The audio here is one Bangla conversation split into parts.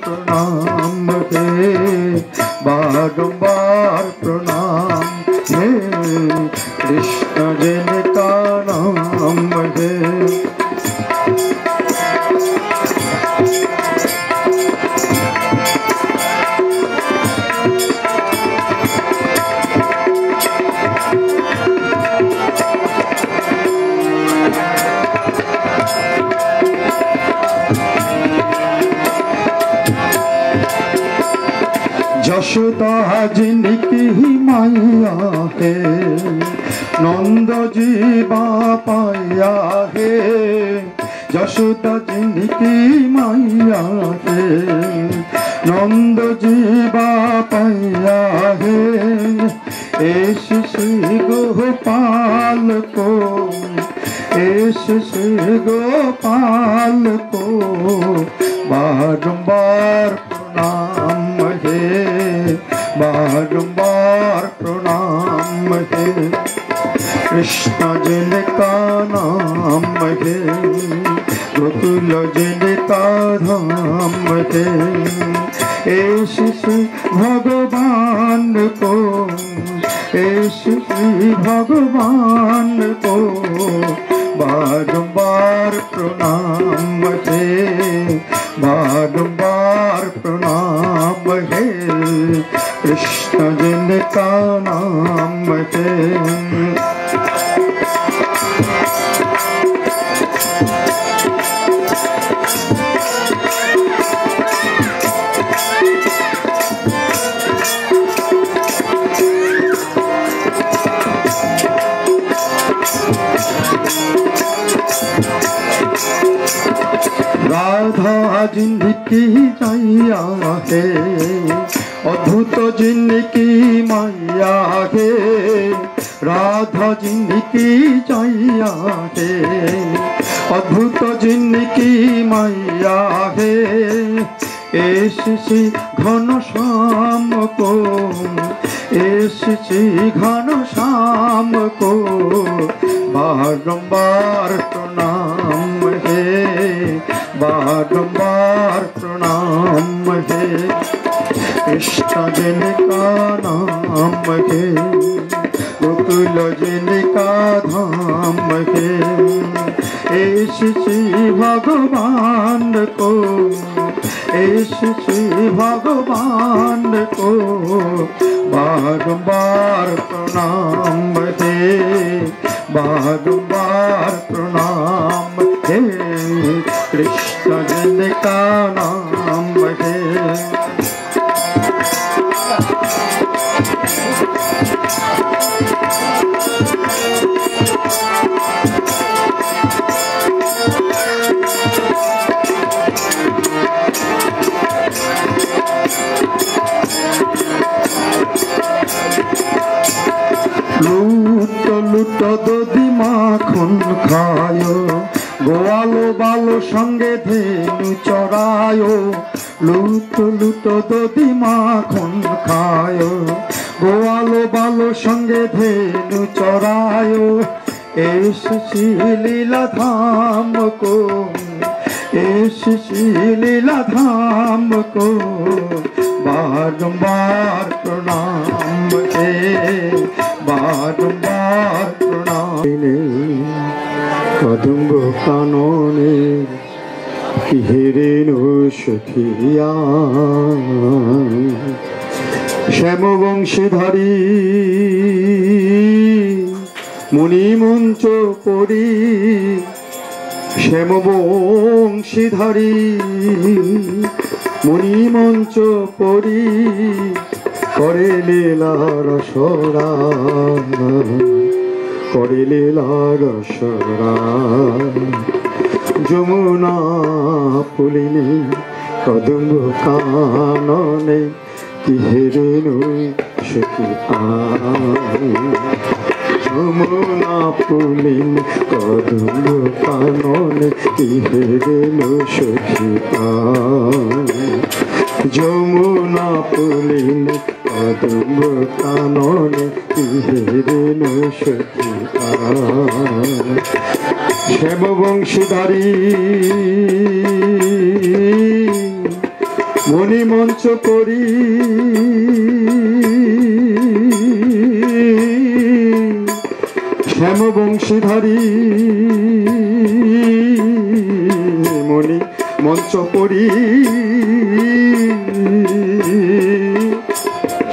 प्रणाम हे बारंबार प्रणाम हे कृष्ण जिनका नाम है। यशोदा जिनकी मैया है नंद जीवा पाया है। यशोदा जिनकी मैया है नंद जीवा पाया है। ऐश श्री गोपाल को ऐश श्री गोपाल को बारंबार प्रणाम है बारंबार प्रणाम है। कृष्ण जिनका नाम है गोकुल जिनका धाम है। ऐश श्री भगवान को ऐश श्री भगवान को बारंबार प्रणाम है बारंबार प्रणाम है। कृष्ण जिनका नाम है। राधा जिनकी मैया है अद्भुत जिनकी मैया है। राधा जिनकी मैया है अद्भुत जिनकी मैया है। ऐश श्री घन श्याम को ऐश श्री घन श्याम को बारंबार प्रणाम है बारंबार प्रणाम है। कृष्ण जिनका नाम है गोकुल जिनका धाम है। ऐश श्री भगवान को ऐश श्री भगवान को बारंबार प्रणाम है बारंबार प्रणाम है। कृष्ण जिनका नाम है। लूट लूट दधी माखन खायो गोवालो बालो संगे धेनु चरायो। लूट लूट दधी माखन खायो गोवालो बालो संगे धेनु चरायो। ऐश श्री लीला धाम को ऐश श्री लीला धाम को बारंबार प्रणाम है बारंबार प्रणाम। कदम्ब कानने हिरेनु सखिया श्याम वंशीधारी मुनिमंच परी श्याम वंशीधारी मुनिमंच परी करे लीला रसरा करे लीला रसरा। যমুনা পুলিনে কদম্ব কাননে কি হেরেনু সখী আই। যমুনা পুলিনে কদম্ব কাননে কি হেরেনু সখী আই। যমুনা পুলিনে কদম্ব কাননে কি হেরেনু সখী আই। শ্যাম বংশীধারী মণি মঞ্চ করি শ্যাম বংশীধারী মণি মঞ্চ করি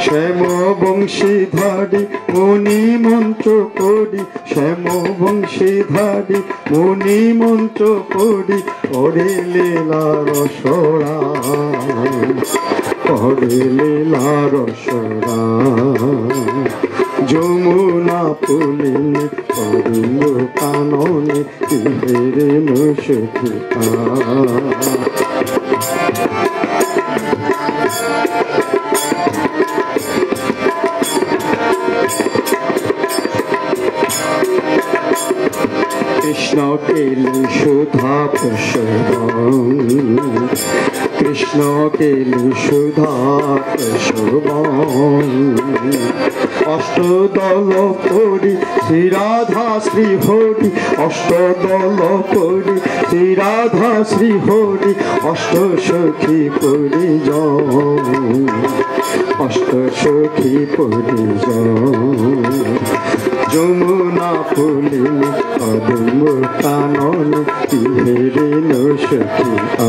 শ্যাম বংশীধারী মণি মঞ্চ করি শ্যাম বংশীধারী মণি মঞ্চ করি ওরে লীলা রসরা ওরে লীলা রসরা যমুনা পুলিনে করিল কাননে ইহেরে নসখিতা কৃষ্ণ কেলি সুধা প্রসবং কৃষ্ণ কেলি সুধা প্রসবং অষ্টদল করি শ্রী রাধা শ্রী হরি অষ্টদল করি শ্রী রাধা শ্রী হরি অষ্ট সখী পরিজন অষ্ট সখী পরিজন যমুনা পুলিনে কদম কাননে ইহেরে নসখিতা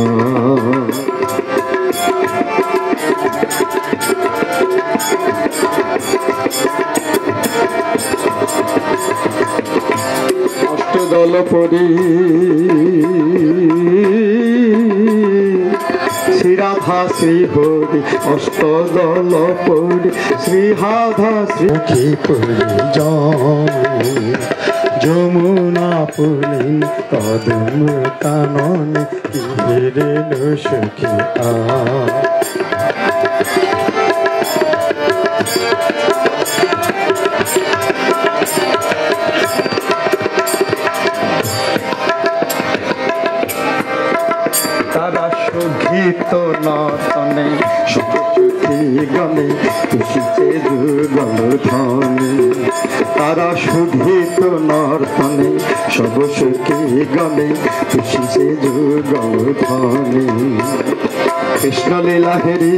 অষ্টদল পরি শ্রী রাধা শ্রী হরি অষ্টদল পরি শ্রী রাধা শ্রী পরিজন যমুনা পুলিনে কদম কাননে ইহেরে নসখিতা তারা শোভিত নতনে সুখী গণে খুশিতে দুর্গল ধনে তারা শোভিত নর্তনে সব সুখী গণে খুশিতে দুর্গল ধনে কৃষ্ণ লীলা হেরি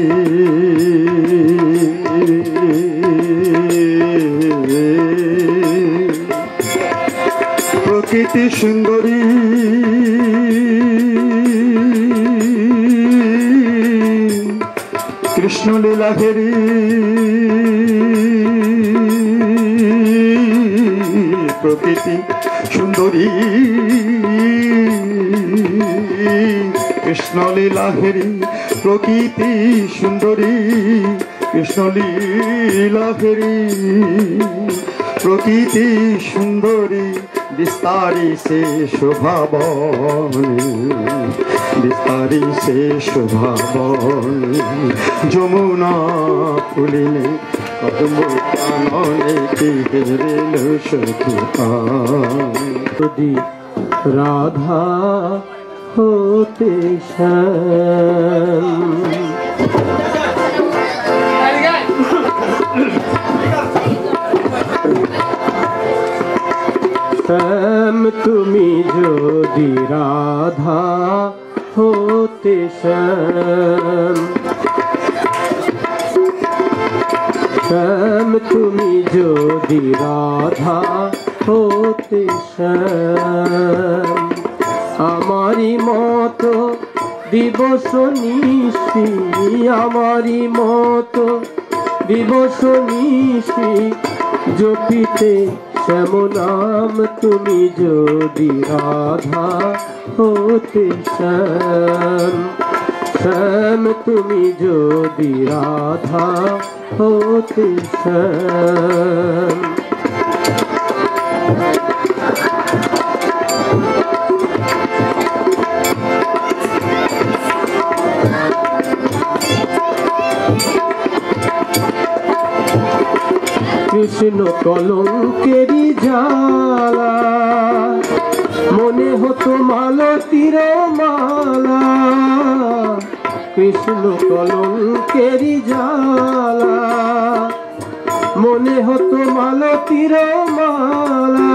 প্রকৃতি সুন্দরী কৃষ্ণ লীলা হেরি প্রকৃতি সুন্দরী কৃষ্ণ লীলা হেরি প্রকৃতি সুন্দরী কৃষ্ণ লীলা হেরি প্রকৃতি সুন্দরী বিস্তারি সে শোভাবনী বিস্তারি সে শোভাবনী যমুনা পুলিনে কদম কাননে ইহেরে নসখিতা যদি রাধা হতে শ্যাম শ্যাম তুমি যদি রাধা হতে শ্যাম শ্যাম তুমি যদি রাধা হতে শ্যাম আমারি মতো দিবস নিশি আমারি মতো দিবস নিশি জপিতে শ্যাম নাম তুমি যদি রাধা হতে শ্যাম শ্যাম তুমি যদি রাধা হতে শ্যাম কৃষ্ণ কলঙ্কেরি জ্বালা মনে হতো মালতীর মালা কৃষ্ণ কলঙ্কেরি জ্বালা মনে হতো মালতীর মালা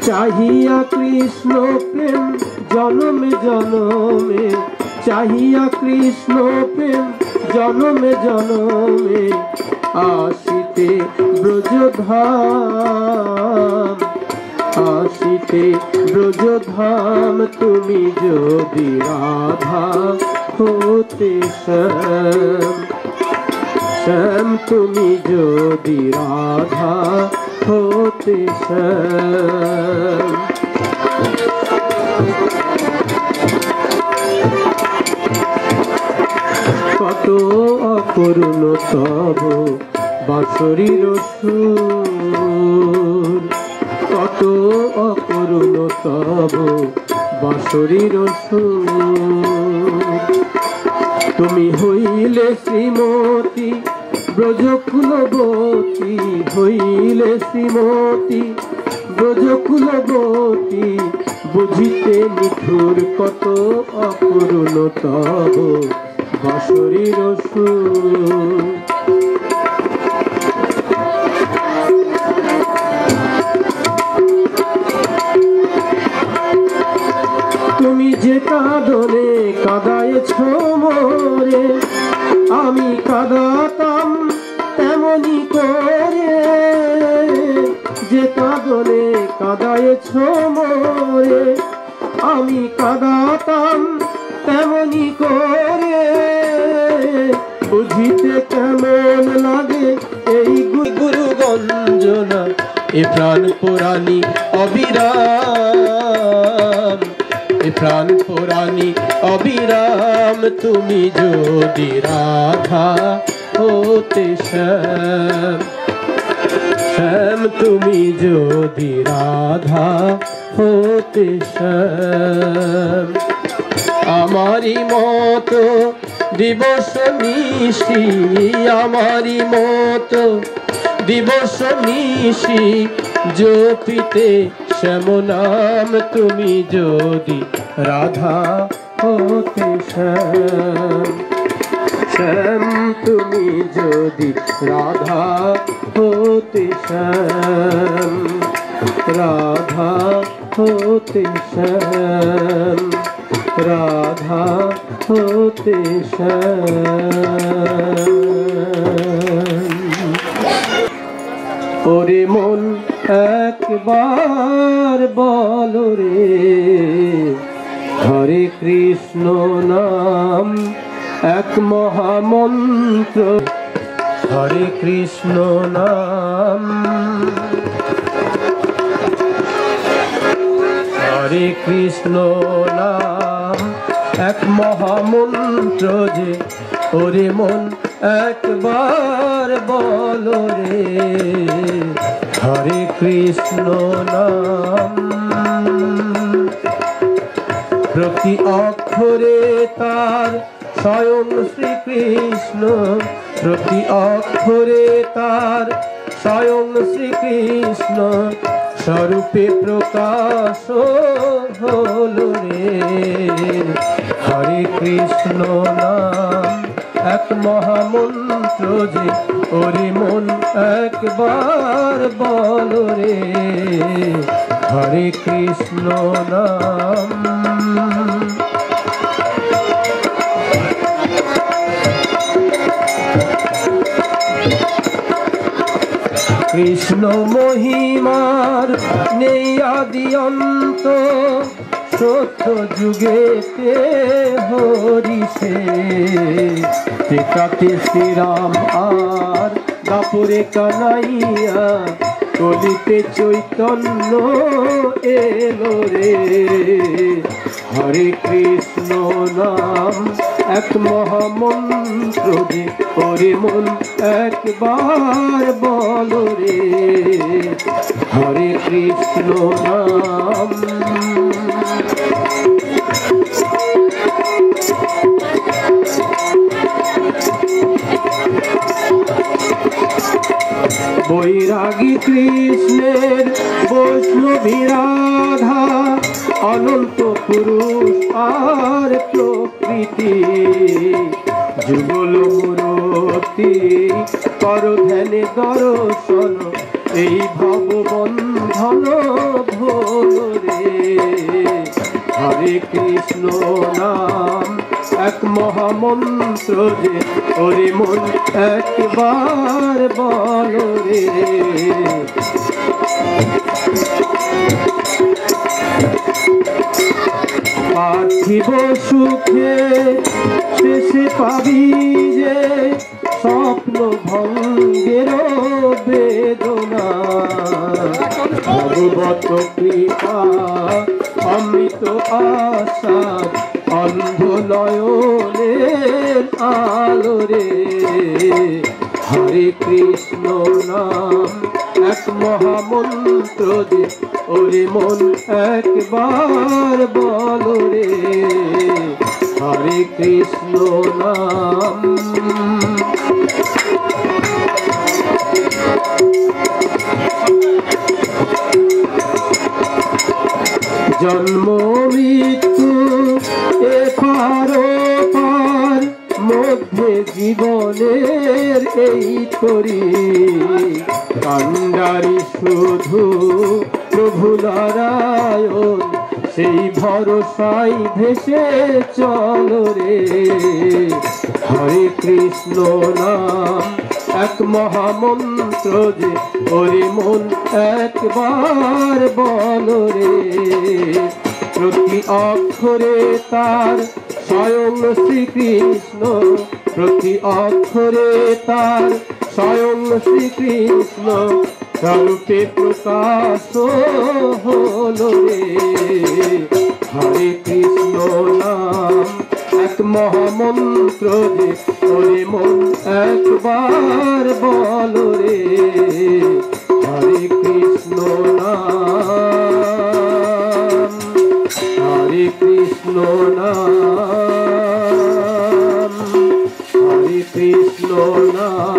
চাহিয়া কৃষ্ণ প্রেম জনমে জনমে चाहिया कृष्ण प्रेम जन्मे जन्मे आशिते ब्रजधाम आशिते ब्रजधाम तुमी जोदि राधा होते श्याम श्याम तुमी जोदि राधा होते श्याम कत अपूर्ण तब बांसुरीर सुर कत अपूर्ण तब बांसुरीर सुर तुमी हইলে श्रीमती ब्रजकुलवती हইলে श्रीमती ब्रजकुलवती बुझिते निठुर कत अपूर्ण तब बांसुरीर सुर तुमी जे कादने कादायेछ मोरे आमी कादाताम तेमनी करे जे कादने कादायेछ मोरे आमी कादाताम तेमनी करे बुझिते केमन लागे एई गुरु गंजना ए प्राण पुराणी अविराम ए प्राण पुराणी अविराम तुमी जोदि राधा होते श्याम श्याम तुमी जोदि राधा होते श्याम आमारी मतो दिवस निशि आमारी मतो दिवस निशि जपिते श्याम नाम तुमी जोदि राधा होते श्याम श्याम तुमी जोदि राधा होते श्याम राधा होते श्याम राधा होते श्याम ओरे मन एक बार बोलो रे हरे कृष्ण नाम एक महामंत्र हरे कृष्ण नाम हरे कृष्ण नाम एक महामंत्र जे ओरे मन एक बार बोलो रे हरे कृष्ण नाम प्रति अक्षरे तार स्वयं श्री कृष्ण प्रति अक्षरे तार स्वयं श्री कृष्ण स्वरूपे प्रकाश हलो रे हरे कृष्ण नाम एक महामंत्र जे ओरे मन एक बार बोलो रे हरे कृष्ण नाम कृष्ण महिमार नेই आदि अंत सत्य जुगेते हरिषे त्रेताते Shriram are Dapure कानाइया कलिते Chaitanya yellow रे हरे कृष्ण नाम एक महामंत्र जे ओरे मन एक बार बोलो रे हरे कृष्ण नाम बैरागी कृष्णेर वैष्णवी राधा अनंत पुरुष आर प्रकृति जुगल मूर्ति कर ध्याने दर्शन এই ভব বন্ধন ভোল রে হরে কৃষ্ণ নাম এক মহামন্ত্র যে ওরে মন একবার বলো রে। পার্থিব সুখে শেষে পাবি যে স্বপ্ন ভঙ্গের বেদনা, ভগবত কৃপা অমৃত আশা অন্ধ নয়নের আলো রে। হরে কৃষ্ণ নাম এক মহামন্ত্র যে ওরে মন একবার বলো রে। হরে কৃষ্ণ নাম। জন্ম মৃত্যু এপার ওপার মধ্যে জীবনের এই তরি, কান্ডারি শুধু প্রভু নারায়ণ সেই ভরসাই ভেসে চলো রে। হরে কৃষ্ণ নাম এক মহামন্ত্র যে ওরে মন একবার বলো রে। প্রতি অক্ষরে তার স্বয়ং শ্রীকৃষ্ণ, প্রতি অক্ষরে তার স্বয়ং শ্রীকৃষ্ণ স্বরূপে প্রকাশ হলো রে। হরে কৃষ্ণ নাম এক মহামন্ত্র যে ওরে মন একবার বলো রে। হরে কৃষ্ণ নাম, হরে কৃষ্ণ নাম, হরে কৃষ্ণ নাম।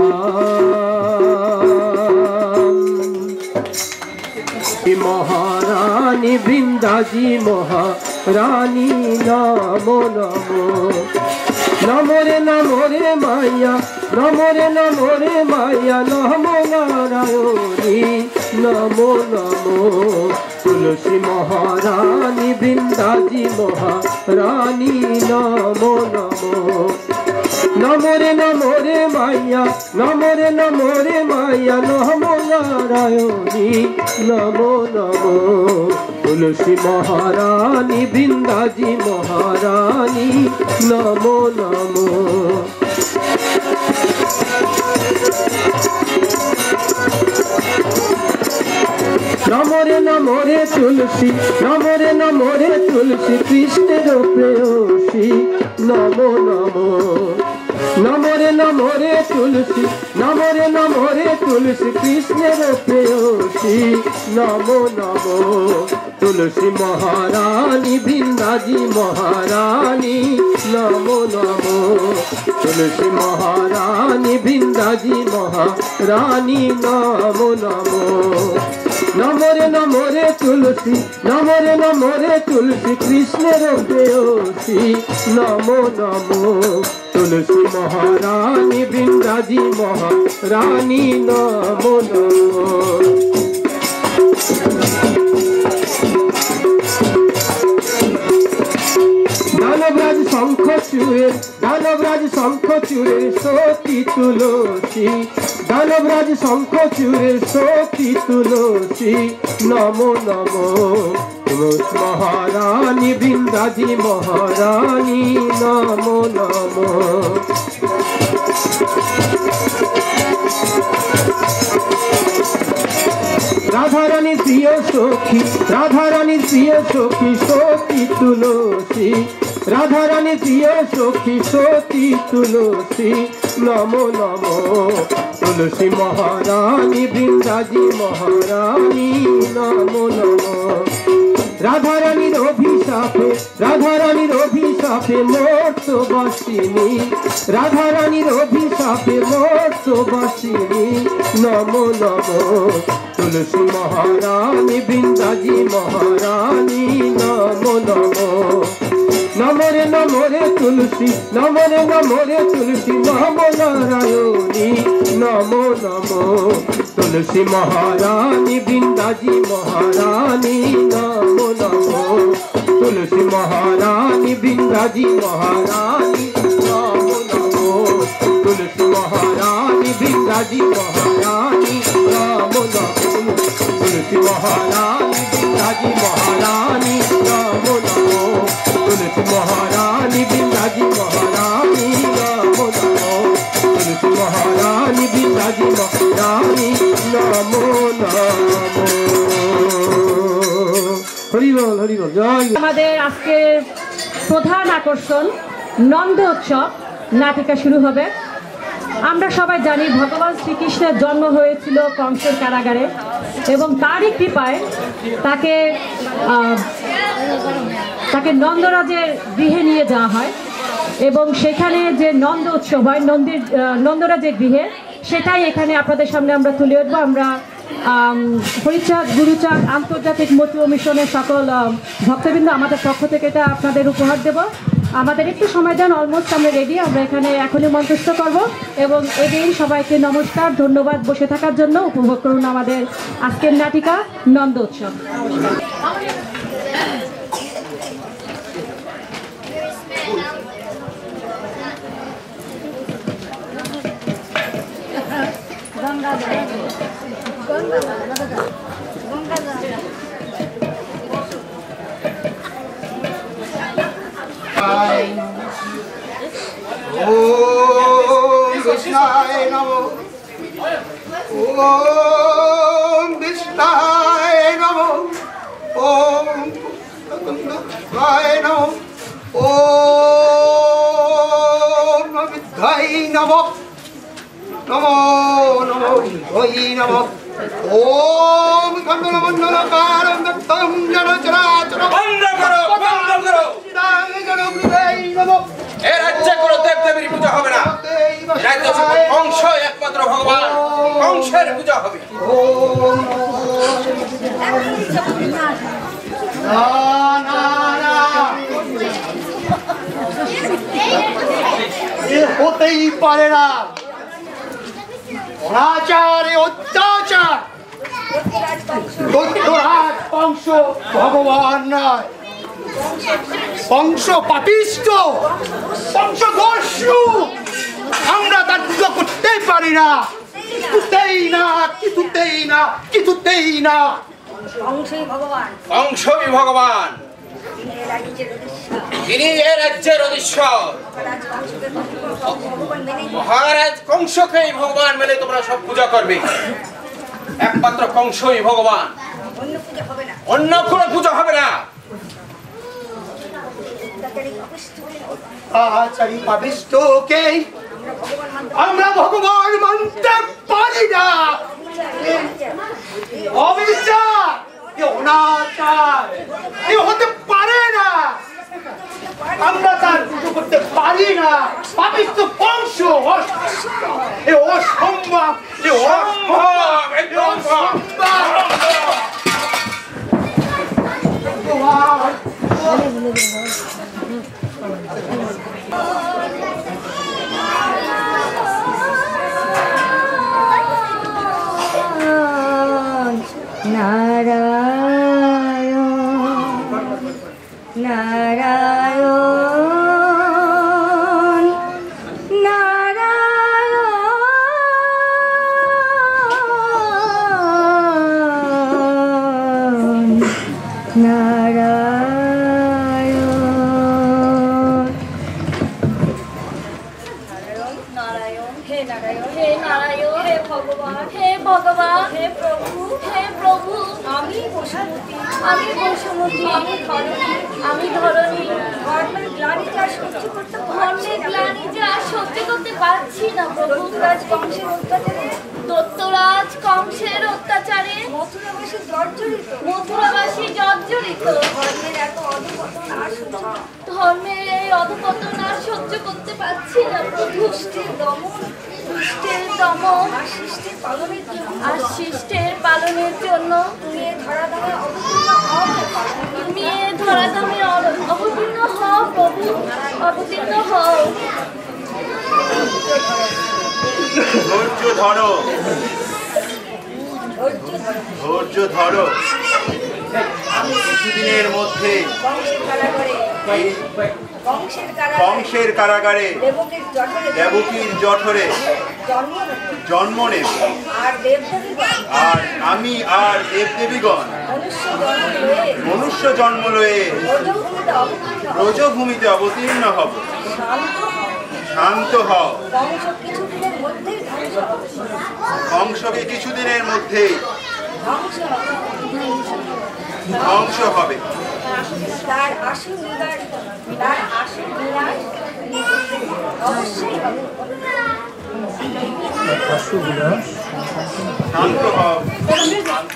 মহারানী বৃন্দাজি মহারানী নমো নমো, নমো রে নমো রে মাইয়া, নমো রে নমো রে মাইয়া, নমো নারায়ণী নমো নমো। তুলসী মহারানী বৃন্দাজি মহারানী নমো নমো, নমো রে নমো রে মাইয়া, নমো রে নমো রে মাইয়া, নমো নারায়ণী নমো নমো। তুলসী মহারানী বৃন্দাজি মহারানী নমো নমো। নমো রে নমো রে তুলসী, নমো রে নমো রে তুলসী, কৃষ্ণের প্রেয়সী নমো নমো। নমো রে নমো রে তুলসী, নমো রে নমো রে তুলসী, কৃষ্ণের প্রেয়সী নমো নমো। তুলসী মহারানী বৃন্দাজি মহারানী নমো নমো। তুলসী মহারানী বৃন্দাজি মহারানী নমো নমো। নমো রে নমো রে তুলসী, নমো রে নমো রে তুলসী, কৃষ্ণের প্রেয়সী নমো নমো। তুলসী মহারানী বৃন্দাজি মহারানী নমো নমো। দানবরাজ শঙ্খ চূড়ের, দানবরাজ শঙ্খ চূড়ের সতী তুলসী, দানবরাজ শঙ্খ চূড়ের সতী তুলসী নমো নমো। তুলসী মহারানী বৃন্দাজি মহারানী নমো নমো। রাধারানী প্রিয় সখী, রাধারানী প্রিয় সখী সতী তুলসী, রাধারানী প্রিয় সখী সতী তুলসী নমো নমো। তুলসী মহারানী বৃন্দাজি মহারানী নমো নমো। রাধারানীর অভিশাপে, রাধারানীর অভিশাপে মর্তবাসিনী, রাধারানীর অভিশাপে মর্তবাসিনী নমো নমো। তুলসী মহারানী বৃন্দাজি মহারানী নমো নমো। নমো রে নমো রে তুলসী, নমো রে নমো রে তুলসী, নমো নারায়ণী নমো নমো। তুলসী মহারানী বৃন্দাজি মহারানী নমো নমো। तुलसी महारानी बिंदाजी महारानी नमो नमो तुलसी महारानी बिंदाजी महारानी नमो नमो तुलसी महारानी बिंदाजी महारानी नमो नमो तुलसी महारानी बिंदाजी महारानी नमो नमो तुलसी महारानी बिंदाजी महारानी नमो नमो हरि बोल हरि बोल जय। আমাদের আজকের প্রধান আকর্ষণ নন্দ উৎসব নাটিকা শুরু হবে। আমরা সবাই জানি ভগবান শ্রীকৃষ্ণের জন্ম হয়েছিল কংসের কারাগারে এবং তারই কৃপায় তাকে নন্দরাজের গৃহে নিয়ে যাওয়া হয় এবং সেখানে যে নন্দ উৎসব হয় নন্দরাজের গৃহে সেটাই এখানে আপনাদের সামনে আমরা তুলে ধরবো। আমরা হরিচাঁদ গুরুচাঁদ আন্তর্জাতিক মৈত্রী মিশনের সকল ভক্তবৃন্দ আমাদের পক্ষ থেকে এটা আপনাদের উপহার দেব। আমাদের একটু সময় দেন, অলমোস্ট আমরা রেডি, আমরা এখানে এখনই মঞ্চস্থ করব এবং এদিন সবাইকে নমস্কার, ধন্যবাদ বসে থাকার জন্য। উপভোগ করুন আমাদের আজকের নাটিকা নন্দ উৎসব। ओम विष्णाय नमो ओम विष्णाय नमो ओम विष्णाय नमो ओम विद्याय नमो नमो नमो विद्याय नमो ओम खंडमंडलकारं दत्तं जलचराचर बंद करो नमो এ রাজ্যে কোনো দেবদেবীর পূজা হবে না। রাজ্য কংস একমাত্র ভগবান, কংসের পূজা হবে। হতেই পারে না, অনাচার অত্যাচার। দৈত্যরাজ কংস ভগবান নয়, কংস পাপিষ্ঠ, কংস দস্যু। আমরা তার পুজো করতেই পারি না, কিছুতেই না, কিছুতেই না, কিছুতেই না। কংসই ভগবান, তিনি এ রাজ্যের অধীশ্বর। মহারাজ কংসকেই ভগবান মেনে তোমরা সব পূজা করবে। একমাত্র কংসই ভগবান, অন্য কোনো পূজা হবে না। আচারি পাপিষ্ঠকে আমরা ভগবান মানতে পারি না। অবিচার, অনাচার হতে পারে না। আমরা তার পুজো করতে পারি না। পাপিষ্ঠ কংস অসম্ভব, নারায়ণ নারায়ণ নারায়ণ নারায়ণ নারায়ণ হে নারায়ণ হে নারায়ণ হে ভগবান হে ভগবান হে প্রভু আমি বসুমতী আমি ধরণী ধর্মের গ্লানি যা সহ্য করতে পারছি না প্রভু। দত্তরাজ কংসের অত্যাচারে মথুরাবাসী জর্জরিত। ধর্মের এই অধঃপতন আর সহ্য করতে পারছি না প্রভু। দুষ্টের দমন আর শিষ্টের পালনের জন্য তুমি এ ধরাধামে অবতীর্ণ হও প্রভু, অবতীর্ণ হও। ধৈর্য ধরো। আমি কিছুদিনের মধ্যে এই কংসের কারাগারে দেবকীর জঠরে জন্ম নেব, আর আমি আর দেবদেবীগণ মনুষ্য জন্ম লয়ে ব্রজভূমিতে অবতীর্ণ হব। শান্ত হও, কংসকে কিছুদিনের মধ্যেই ধ্বংস হবে। তার আসল অবশ্যই হবে। শান্ত হও, শান্ত।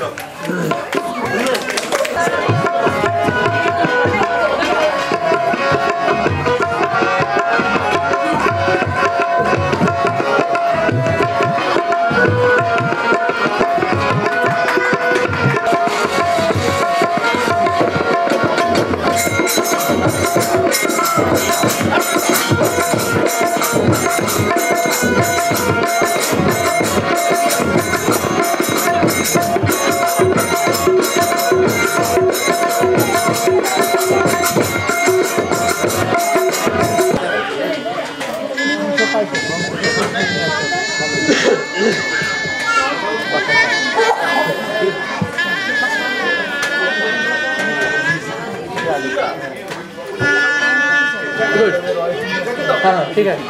ঠিক আছে।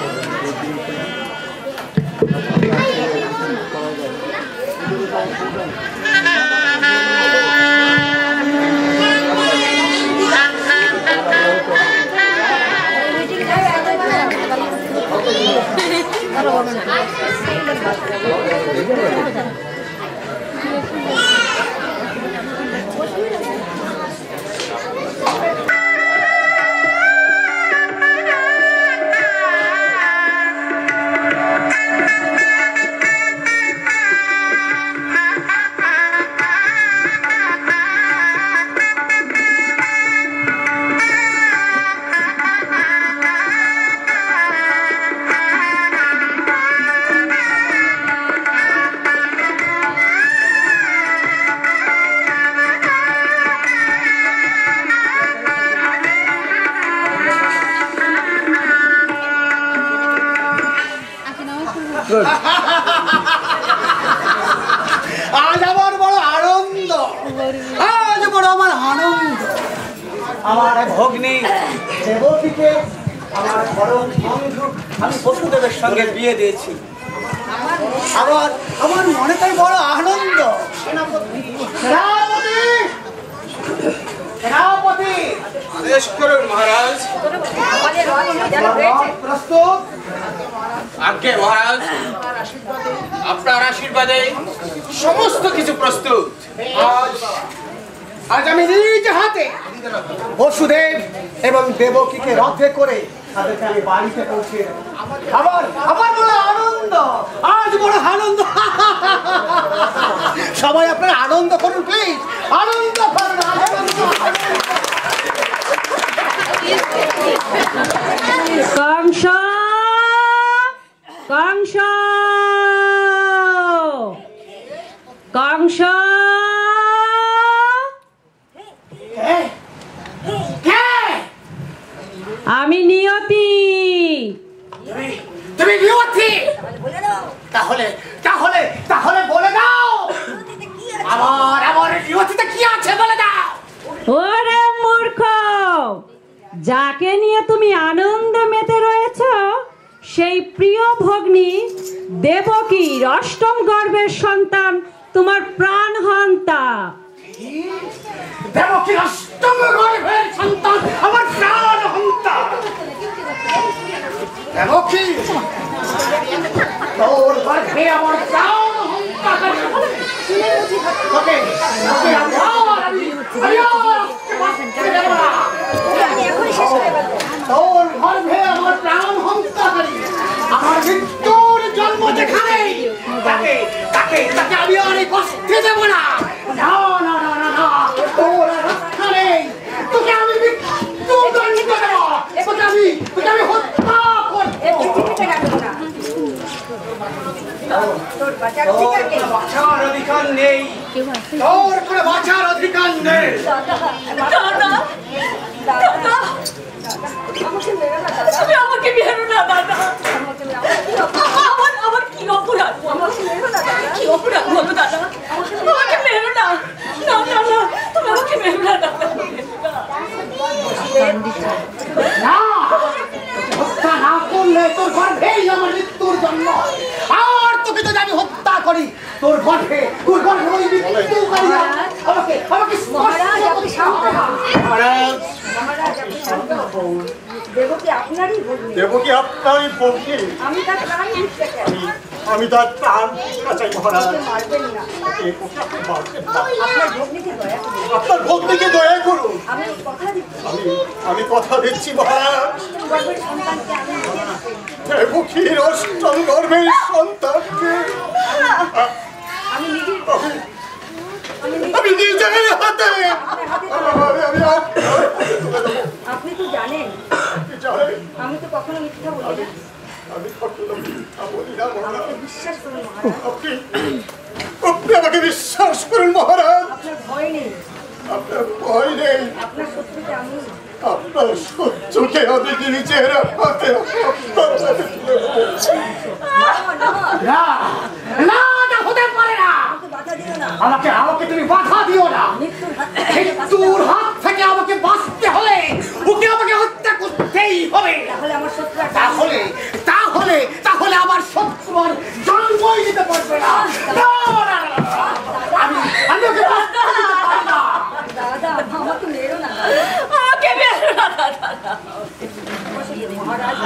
আজ আমার বড় আনন্দ, আজ বড় আমার আনন্দ। আমার এক ভগ্নী দেবকীকে আমার পরম বন্ধু আমি বসুদেবের সঙ্গে বিয়ে দিয়েছি। আবার আমার মনে তাই বড় আনন্দ। সেনাপতি, সেনাপতি আদেশ করুন মহারাজ। প্রস্তুত? আজ্ঞে মহারাজ, আপনার আশীর্বাদে সমস্ত কিছু প্রস্তুত। আজ আমি নিজ হাতে বসুদেব এবং দেবকীকে রথে করে তাদেরকে আমি বাড়িতে পৌঁছে দেব। আবার আবার বড় আনন্দ, আজ বড় আনন্দ। সবাই আপনারা আনন্দ করুন প্লিজ, আনন্দ করুন, আনন্দ। কংস, কংস, কংস, আমি নিয়তি। তুমি নিয়তি? তাহলে তাহলে তাহলে বলে দাও, আমার আমার নিয়তিতে কি আছে বলে দাও। ওরে মূর্খ, যাকে নিয়ে তুমি আনন্দে মেতে রয়েছ সেই প্রিয় ভগ্নী দেবকীর অষ্টম গর্ভের সন্তান তোমার প্রাণহন্তা। দেবকীর অষ্টম গর্ভের সন্তান আমার প্রাণহন্তা। দেবকী, তোর গর্ভে আমার প্রাণহন্তা। তোকে তোর গর্ভে আমার প্রাণহন্তাকারী আমার মৃত্যুর জন্ম যেখানে, তাকে তাকে তাকে আমি আর এই কষ্টে দেব না। না না না না না, তোর রক্ষা নেই। তোকে আমি মৃত্যু দণ্ড দেব, তোকে আমি হত্যা করবো। বাঁচার অধিকার নেই, তোর কোনো বাঁচার অধিকার নেই। আমাকে মেরো না দাদা, আমার কি অপরাধ, কি অপরাধ বলো দাদা, আমাকে মেরো না, না না না, তুমি আমাকে মেরো না দাদা। হত্যা না করলে তোর গর্ভেই আমার মৃত্যুর জন্ম। আর তোকে যদি আমি হত্যা করি, তোর গর্ভে ওই মৃত্যু করি না। আমাকে মহারাজ দেবকী আপনারই ভগ্নী, দেবকী আপনারই ভগ্নী। আমি তার প্রাণ দিতে চাই। আমি তার প্রাণ চাই মহারাজ। মারবেন না, দেবকী আপনি মারবেন না। আপনার ভগ্নীকে দয়া করুন। আপনার ভগ্নীকে দয়া করুন। আমি কথা দিচ্ছি, আমি কথা দিচ্ছি মহারাজ, গর্ভের সন্তানকে আমি নিজে দিচ্ছি। দেবকীর অষ্টম গর্ভের সন্তানকে আমি নিজের আমি নিজের হাতে আপনি তো জানেন আমি তো কখনো মিথ্যা বলি না। আমি বলি না মহারাজ। আমাকে বিশ্বাস করুন মহারাজ, আপনি আমাকে বিশ্বাস করুন মহারাজ। আপনার ভয় নেই, আপনার ভয় নেই। আপনার শত্রুকে আমি আপনার শত্রুকে আমি নিজের হাতে হতে পারে না। বাধা দিও না, আমাকে তুমি বাধা দিও না। মৃত্যুর হাত মৃত্যুর হাত থেকে আমাকে বাঁচতে হলে ওকে আমাকে হত্যা করতেই হবে। তাহলে আমার শত্রু তাহলে তাহলে তাহলে আমার শত্রু আর জন্মই দিতে পারবে না। আমি ওকে বাঁচতে দিতে পারি না। দাদা আমাকে মেরো না, আমাকে মেরো না দাদা। মহারাজ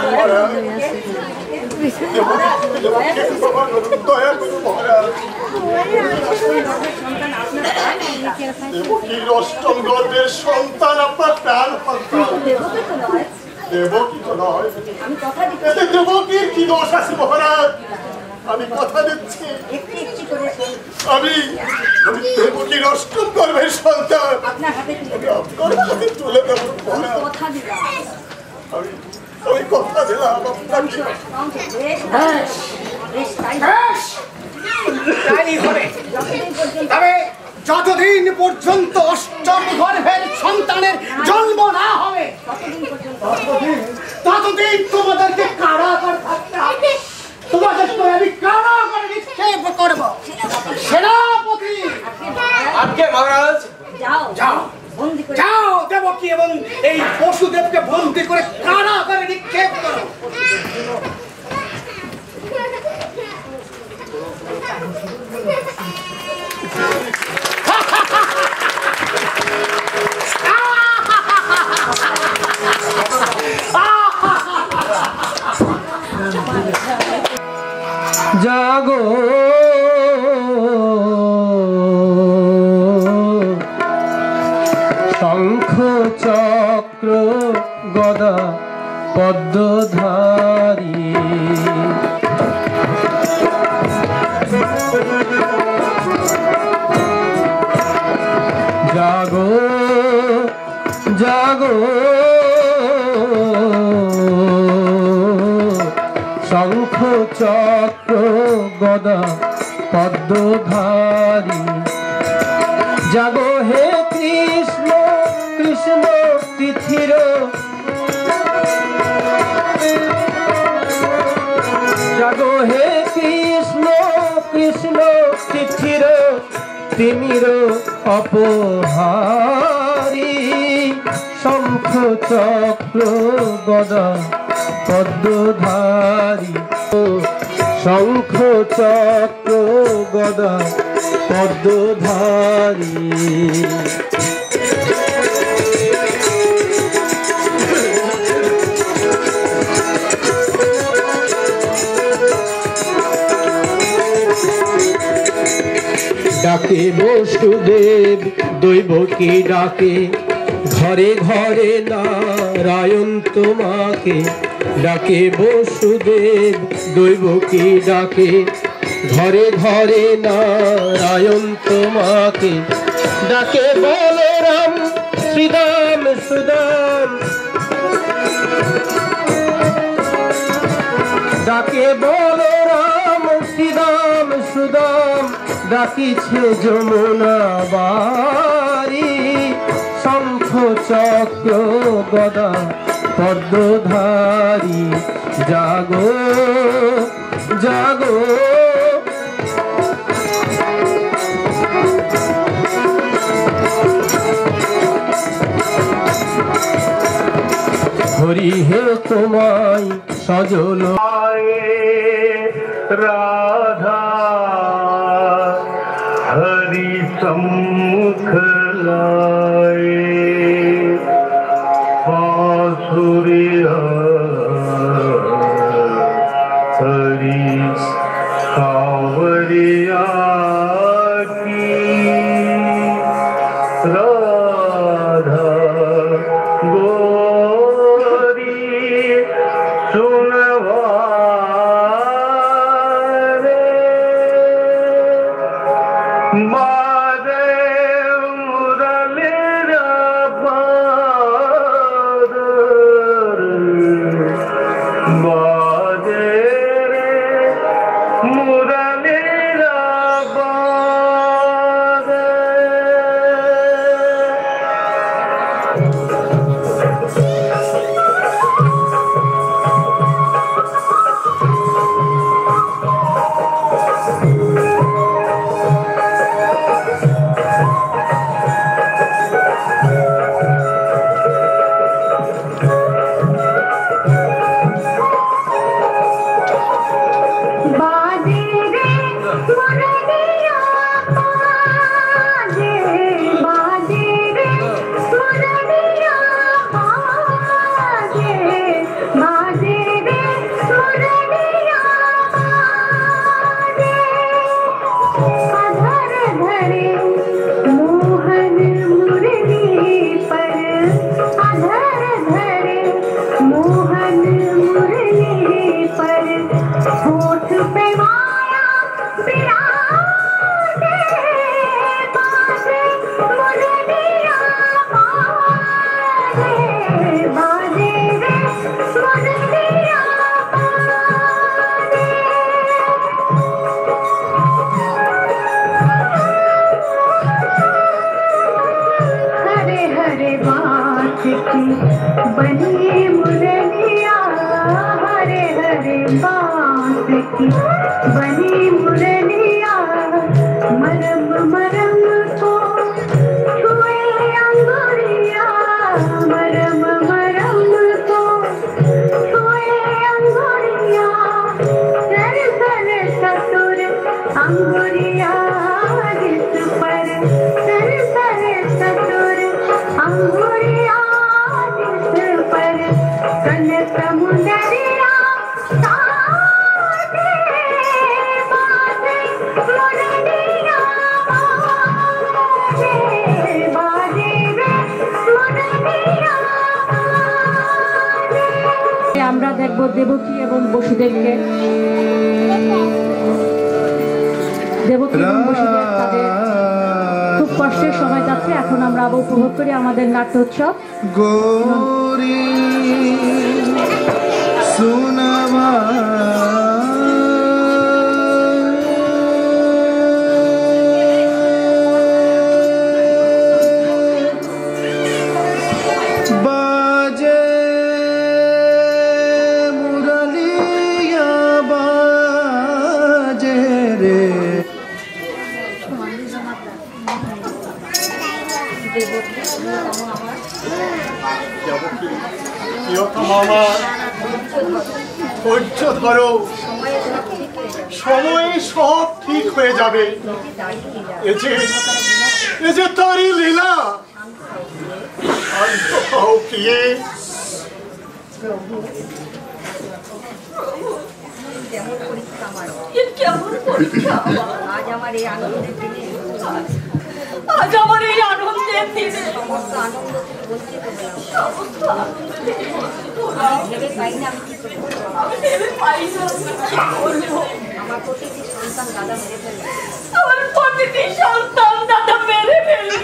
দয়া করুন মহারাজ। সন্তান আপনার দেবকীর অষ্টম গর্ভের সন্তান আপনার প্রাণ সন্তান। দেবকে তো নয়, দেবকী তো নয়, আমি কথা দিচ্ছি, এতে দেবকীর কি দোষ আছে মহারাজ? আমি কথা দিচ্ছি, একটু একটু করে আমি দেবকীর অষ্টম গর্ভের সন্তান আপনার হাতে তুলে আমি আপনার হাতে তুলে দেব মহারাজ। কথা দিলাম। আমি কথা দিলাম আপনাকে। বেশ বেশ তাই তাই হবে। যতদিন পর্যন্ত তবে যতদিন পর্যন্ত অষ্টম গর্ভের সন্তানের জন্ম না হবে ততদিন তোমাদেরকে কারাগারে থাকতে হবে। তোমাদেরকে আমি কারাগারে নিক্ষেপ করব। সেনাপতি আজকে মহারাজ যাও যাও বন্দি করে যাও, দেবকী এবং এই পশুদেবকে বন্দী করে কারাগারে নিক্ষেপ করো। জাগো শঙ্খ চক্র গদা পদ্মধারী জাগো জাগো শঙ্খ চক্র গদা পদ্মধারী জাগো হে কৃষ্ণ কৃষ্ণ তিথির জাগো হে কৃষ্ণ কৃষ্ণ তিথির তিমির অপহারী শঙ্খ চক্র গদা পদ্মধারী শঙ্খ চক্র গদা পদ্মধারী ডাকে বসুদেব দৈবকী ডাকে ঘরে ঘরে নারায়ণ তোমাকে ডাকে বসুদেব দৈবকী ডাকে ঘরে ঘরে নারায়ণ তোমাকে ডাকে বলরাম শ্রীদাম সুদাম ডাকে বলরাম শ্রীদাম সুদাম ডাকিছে যমুনা বাড়ি, শঙ্খ চক্র গদা পদ্মধারী, জাগো জাগো হরি হে তোমায় সজল राधा हरि सम्मुख लाए, बांसुरिया हरि कांवरिया की, राधा गोरी सुनवा बनी मुरलिया मरम मरम को छुए अंगुरिया, मरम मरम को छुए अंगुरिया, सर सर ससुर अंगुरिया जिस पर, सर सर ससुर अंगुरिया जिस पर, कनक मुंदरिया আমরা দেখব দেবকী এবং বসুদেবকে। দেবকী এবং বসুদেব তাদের খুব কষ্টের সময় যাচ্ছে। এখন আমরা আবার উপভোগ করি আমাদের নাট্যোৎসব। গৌরী সুনবা ধৈর্য ধরো, সময়ে সব ঠিক হয়ে যাবে। এ যে তারই লীলা। শান্ত হও প্রিয়ে। আজ আমার এই আনন্দের দিনে আজ আমার এই আনন্দের দিনে সমস্ত আনন্দ থেকে বঞ্চিত হলাম। ভেবে পাই না আমি কি করবো। আমার প্রতিটি সন্তান দাদা মেরে ফেলবে। আমার প্রতিটি সন্তান দাদা মেরে ফেলবে।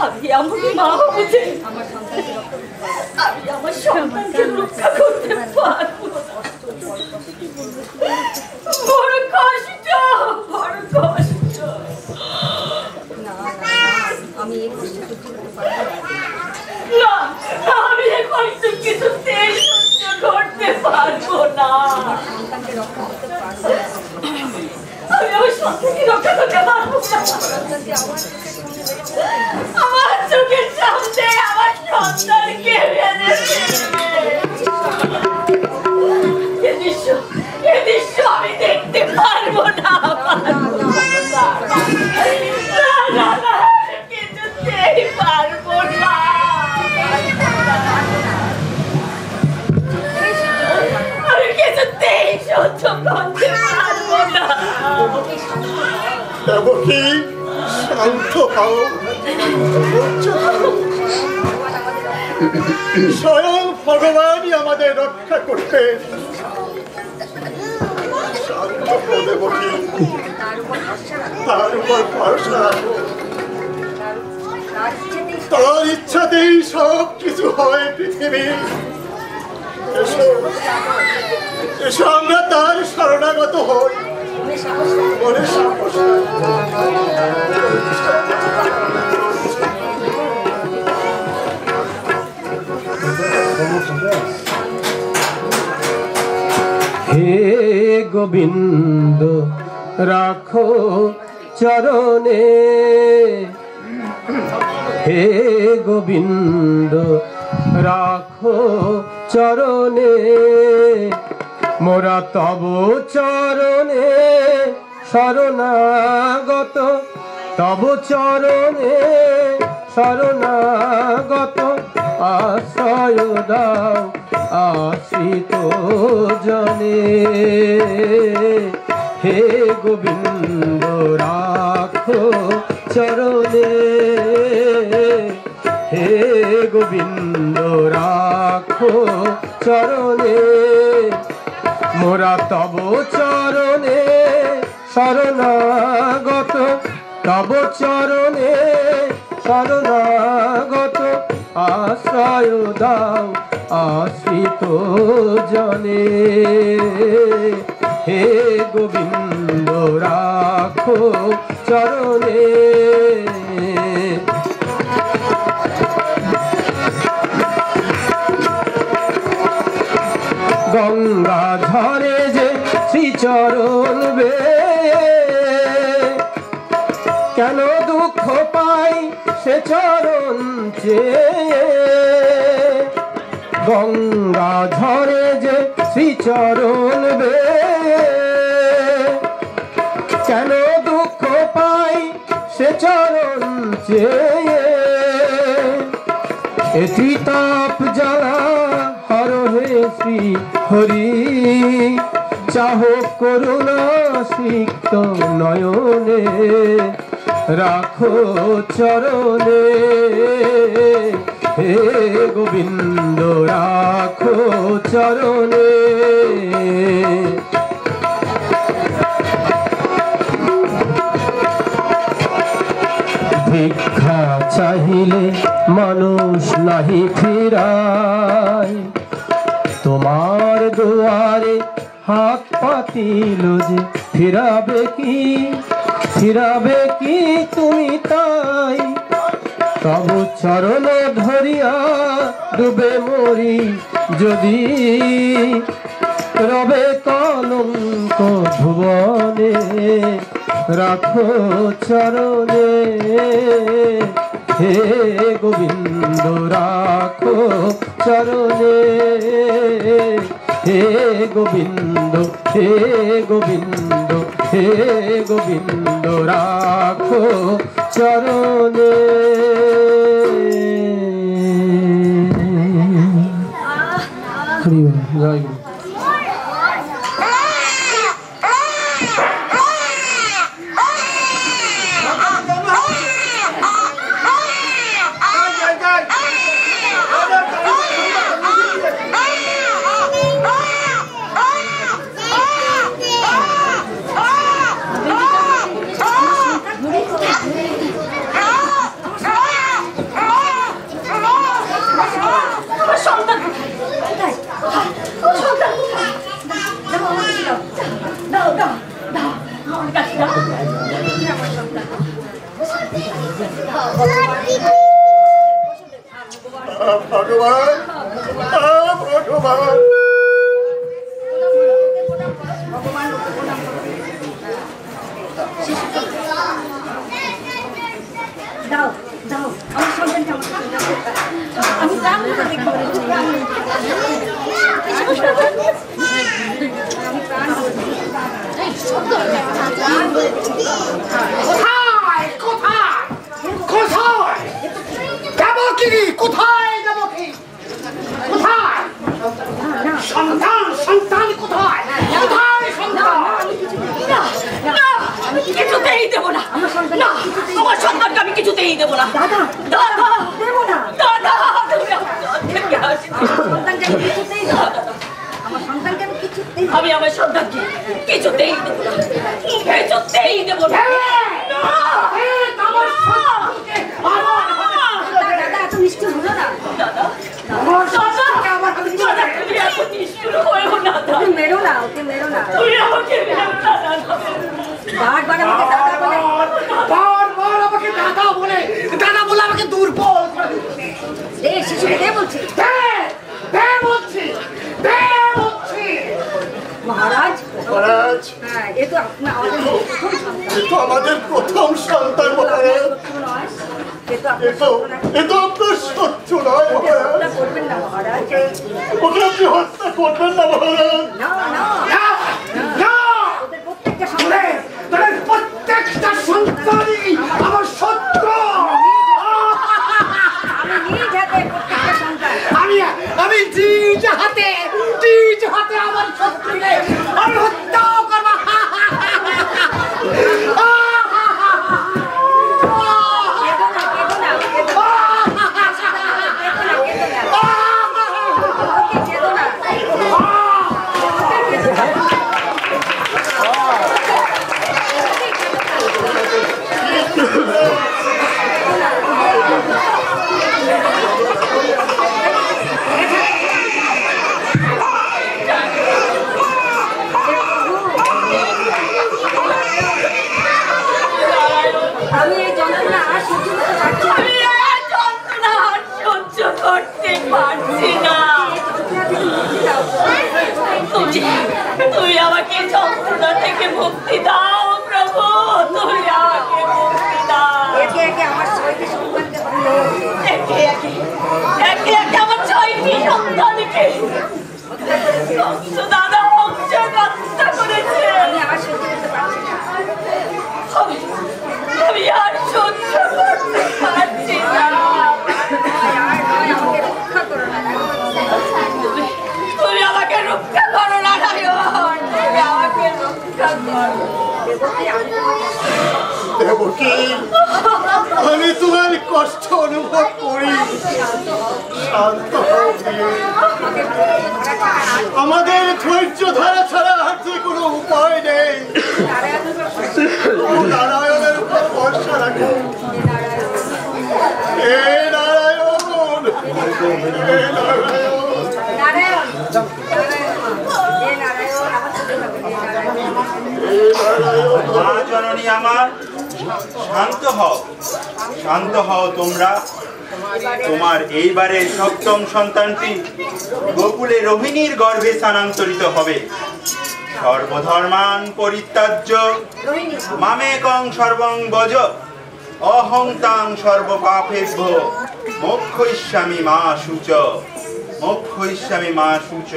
আমি এমনই মা হবো যে আমার সন্তানকে রক্ষা করতে পারবো। আমি আমার সন্তানকে রক্ষা করতে পারবো। মূর্খ না। সন্তানকে রক্ষা করতে পারবো না। আমি আমার সন্তানকে রক্ষা করতে পারবো না। সন্তানকে আমার চোখের সামনে আমার সন্তানকে মেরে ফেলবে। এ দৃশ্য আমি দেখতে পারবো না। কিছুতেই পারবো না। আমি কিছুতেই সহ্য করতে পারবো না। দেবকী, শান্ত হও। স্বয়ং ভগবানই আমাদের রক্ষা করতে। শান্ত হও দেবকী, তার উপর ভরসা রাখো। তার ইচ্ছাতেই সব কিছু হয় পৃথিবী। এসো এসো, আমরা তার শরণাগত হই। মনে সাহস হে গোবিন্দ রাখো চরণে, হে গোবিন্দ রাখো চরণে, মোরা তব চরণে শরণাগত, তব চরণে শরণাগত, আশ্রয় দাও আশ্রিত জনে। হে গোবিন্দ রাখো চরণে, হে গোবিন্দ রাখো চরণে, মোরা তব চরণে শরণাগত, তব চরণে শরণাগত, আশ্রয় দাও আশ্রিত জনে। হে গোবিন্দ রাখো চরণে। গঙ্গা ঝরে যে শ্রীচরণ বে, কেন দুঃখ পাই সে চরণ চেয়ে। গঙ্গা ঝরে যে শ্রীচরণ বে, কেন দুঃখ পাই সে চরণ চেয়ে। এটি তাপ জ্বালা হর হে শ্রী হরি, চাহ করুণা সিক্ত নয়নে, রাখো চরণে। হে গোবিন্দ রাখো চরণে। ভিক্ষা চাহিলে মানুষ নাহি ফিরায়, তোমার দুয়ারে হাত পাতিল যে ফিরাবে কি, ফিরাবে কি তুমি তাই। তব চরণ ধরিয়া ডুবে মরি যদি, রবে কলঙ্ক ভুবনে, রাখো চরণে। হে গোবিন্দ রাখো চরণে, হে গোবিন্দ, হে গোবিন্দ, হে গোবিন্দ রাখো চরণে। হরি বল, জয় গুরু। সন্তান সন্তান কোথায়? কোথায় সন্তান? আমি কিছুতেই দেবো না। না, আমার সন্তানকে আমি কিছুতেই দেবো না। দাদা, দাদা, দেবো না। দাদা, তুমি সন্তানকে কিছুতেই দেবো না। আমার সন্তানকে আমি কিছুতেই, আমি আমার সন্তানকে কিছুতেই দেবো না। কিছুতেই দেবো না। দাদা, এত নিষ্ঠুর হলো না। দাদা, ওকে মেরো না, ওকে মেরো না। বারবার আমাকে দাদা বলে, বারবার আমাকে দাদা বলে, দাদা বলে আমাকে দুর্বল করে দিচ্ছে। দে শিশুকে দে বলছি। মহারাজ, মহারাজ, হ্যাঁ, এ তো আমাদের প্রথম সন্তান। এ তো আমাদের প্রথম সন্তান মহারাজ। এ তো আপনার শত্রু নয় মহারাজ। করবেন না মহারাজ। ওকে আপনি হত্যা করবেন না মহারাজ। না না না, ওদের প্রত্যেকটা সন্তান, তোদের প্রত্যেকটা সন্তানই আমার শত্রু। আমি নিজ হাতে প্রত্যেকটা সন্তান, আমি নিজ হাতে আমার শত্রুকে আমি হত্যা করবো। কেঁদো না, কেঁদো না, কেঁদো না, কেঁদো না, কেঁদো না। আমি এই যন্ত্রণা আর সহ্য করতে পারছি না। তুই আমাকে যন্ত্রণা থেকে মুক্তি দাও প্রভু, তুই আমাকে মুক্তি দাও। একে একে আমার 6টি সন্তানকে হলো, একে একে আমার 6টি সন্তানকে দাদা হত্যা করেছে। আমি আর সহ্য করতে পারছি না। আমি আর সহ্য করতে পারছি না। আমাকে রক্ষা করো না, তুমি আমাকে রক্ষা করো না, তুমি আমাকে রক্ষা করো। দেবকী, আমি তোমার কষ্ট অনুভব করি। শান্ত হও প্রিয়ে। আমাদের ধৈর্য ধরা ছাড়া আর যে কোনো উপায় নেই। নারায়ণের উপর ভরসা রাখো। হে নারায়ণ, হে নারায়ণ, মা জননী আমার, শান্ত হও তোমরা। তোমার এইবারে সপ্তম সন্তানটি গোকুলে রোহিণীর গর্ভে স্থানান্তরিত হবে। সর্বধর্মান পরিত্যাজ্য মামেকং সর্বং বজ অহংতাং সর্বপাপেভ্য মোক্ষয়িষ্যামি মা শুচ, মোক্ষয়িষ্যামি মা শুচ।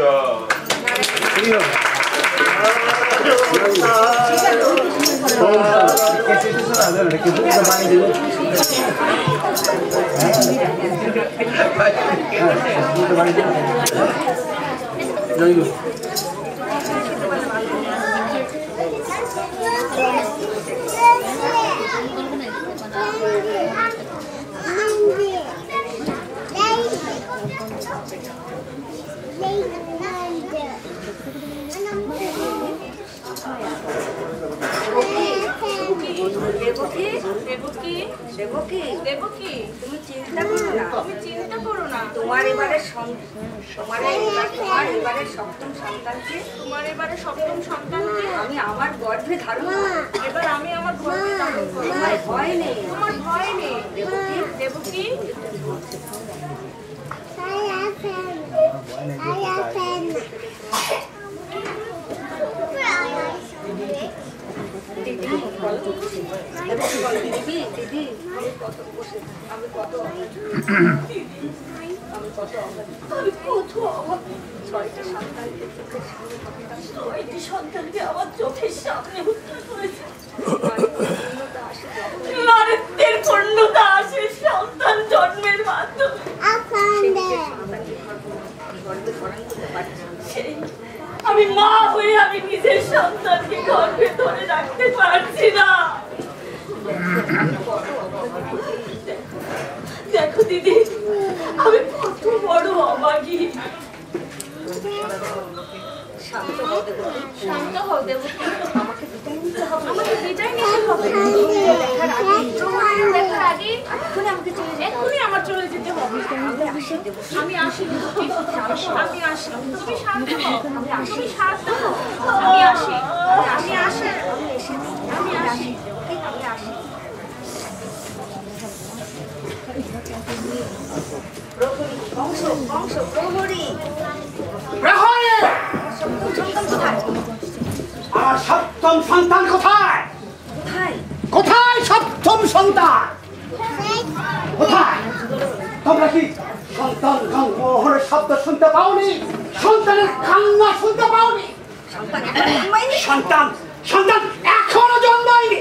তুমি চিন্তা করো না, তোমার এবারে সপ্তম সন্তানকে আমি আমার গর্ভে ধারণ করব। এবার আমি আমার গর্ভে ধারণ করব। আমার ভয় নেই, দেবকী। দিদি, আমি কত ছয়টি সন্তানকে আমার চোখের সামনে হত্যা করেছে। নারীত্বের পূর্ণতা আসে সন্তান জন্মের মাধ্যমে। আমি মা হয়ে আমি নিজের সন্তানকে গর্ভে ধরে রাখতে পারছি না। দেখো দিদি, আমি কত বড় অভাগী। শান্ত হও দেবতী, আমাকে বিদায় নিতে হবে। আমাকে বিদায় নিতে হবে দেখার আগে, দেখার আগে এক্ষুনি আমাকে চলে যেতে হবে। এক্ষুনি আমার চলে যেতে হবে। আমি আসি দেবতী, আমি আসি। তুমি শান্ত হও, আমি আসি। শান্ত হও, আমি আসি, আমি আসি, আমি এসেছি, আমি আসি, আমি আসি। প্রহরী, বংশ বংশ প্রহরী, প্রহরী, আমার সপ্তম সন্তান কোথায়? কোথায়? কোথায় সপ্তম সন্তান? কোথায়? তোমরা কি সন্তান জন্মগ্রহণের শব্দ শুনতে পাওনি? সন্তানের কান্না শুনতে পাওনি? সন্তান এখনো জন্মায়নি? সন্তান সন্তান এখনো জন্মায়নি।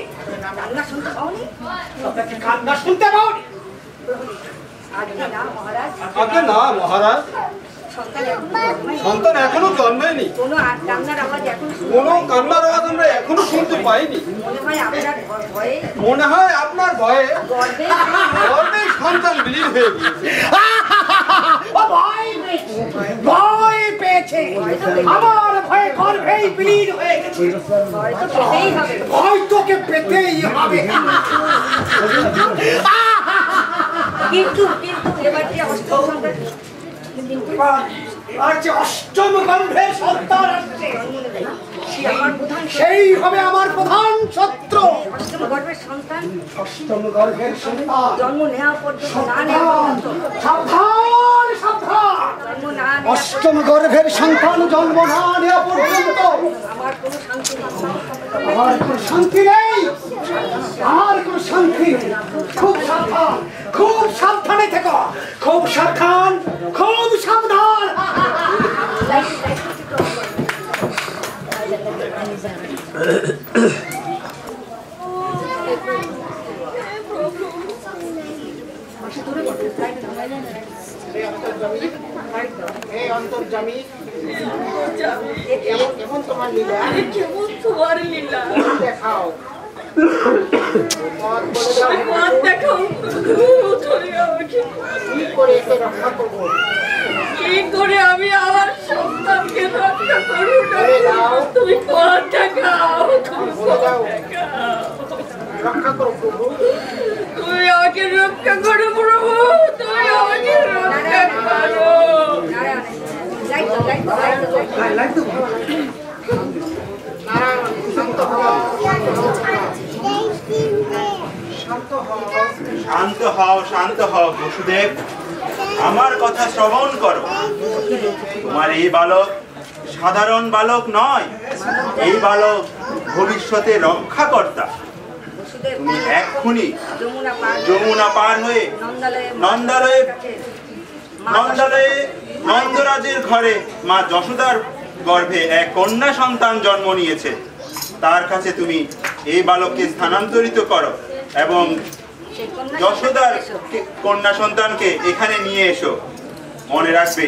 কান্না শুনতে পাওনি? তোমরা কি কান্না শুনতে পাওনি? আগে না মহারাজ, আগে না মহারাজ, সন্তান এখনো জন্মায়নি। সন্তান এখনো জন্মায়নি। কোনো কান্নার আওয়াজ এখন কোনো কান্নার আওয়াজ আমরা এখনো শুনতে পাইনি। মনে হয় আপনার ভয়ে মনে হয় আপনার ভয়ে গর্বে গর্ভে সন্তান বিলীন হয়ে গিয়েছে। ও ভয় পেয়েছে, ভয় পেয়েছে, আমার ভয়ে গর্ভেই বিলীন হয়ে গেছে। ভয় তো পেতেই হবে। ভয় তোকে পেতেই হবে। কিন্তু কিন্তু এবার যে অষ্টম সন্তান আর যে অষ্টম গর্ভের সন্তান আসছে, সে আমার প্রধান সেই হবে আমার প্রধান শত্রু। অষ্টম গর্ভের সন্তান অষ্টম গর্ভের সন্তান, জন্ম নেওয়া পর্যন্ত না নেওয়া পর্যন্ত, সাবধান সাবধান, জন্ম না নেওয়া অষ্টম গর্ভের সন্তান জন্ম না নেওয়া পর্যন্ত আমার কোনো শান্তি নেই। আমার কোনো শান্তি নেই, আমার কোনো শান্তি নেই। খুব সাবধান, খুব সাবধানে থেকো, খুব সাবধান, খুব সাবধান। কেমন তোমার লীলা? দেখাও, পথ দেখাও। কি করে একে রক্ষা করবো? কি করে আমি আমার সন্তানকে রক্ষা করবো? তুমি পথ দেখাও, তুমি পথ দেখাও। রক্ষা করো প্রভু। তুমি আমাকে রক্ষা করো প্রভু, তুমি আমাকে রক্ষা করো। শান্ত হও, শান্ত হও বসুদেব, আমার কথা শ্রবণ করো। তোমার এই বালক সাধারণ বালক নয়, এই বালক ভবিষ্যতে রক্ষাকর্তা। তুমি এক্ষুনি যমুনা পার হয়ে নন্দালয়ে নন্দরাজের ঘরে মা যশোদার গর্ভে এক কন্যা সন্তান জন্ম নিয়েছে। তার কাছে তুমি এই বালককে স্থানান্তরিত করো এবং যশোদার কন্যা সন্তানকে এখানে নিয়ে এসো। মনে রাখবে,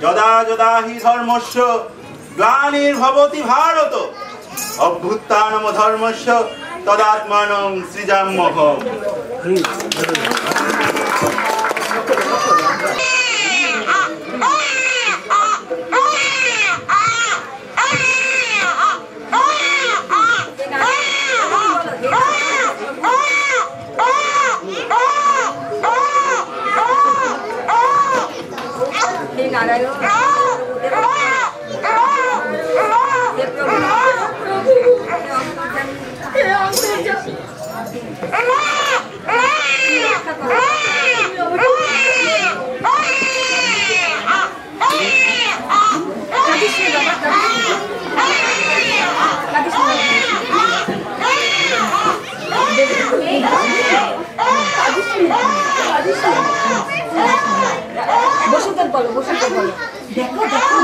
যদা যদা হি ধর্মস্য গ্লানির্ভবতি ভারত, অভ্যুত্থানম ধর্মস্য তদাত্মানং সৃজাম্যহম। নারায়ণ বসুদেব বলো, বসুদেব বলো। দেখো দেখো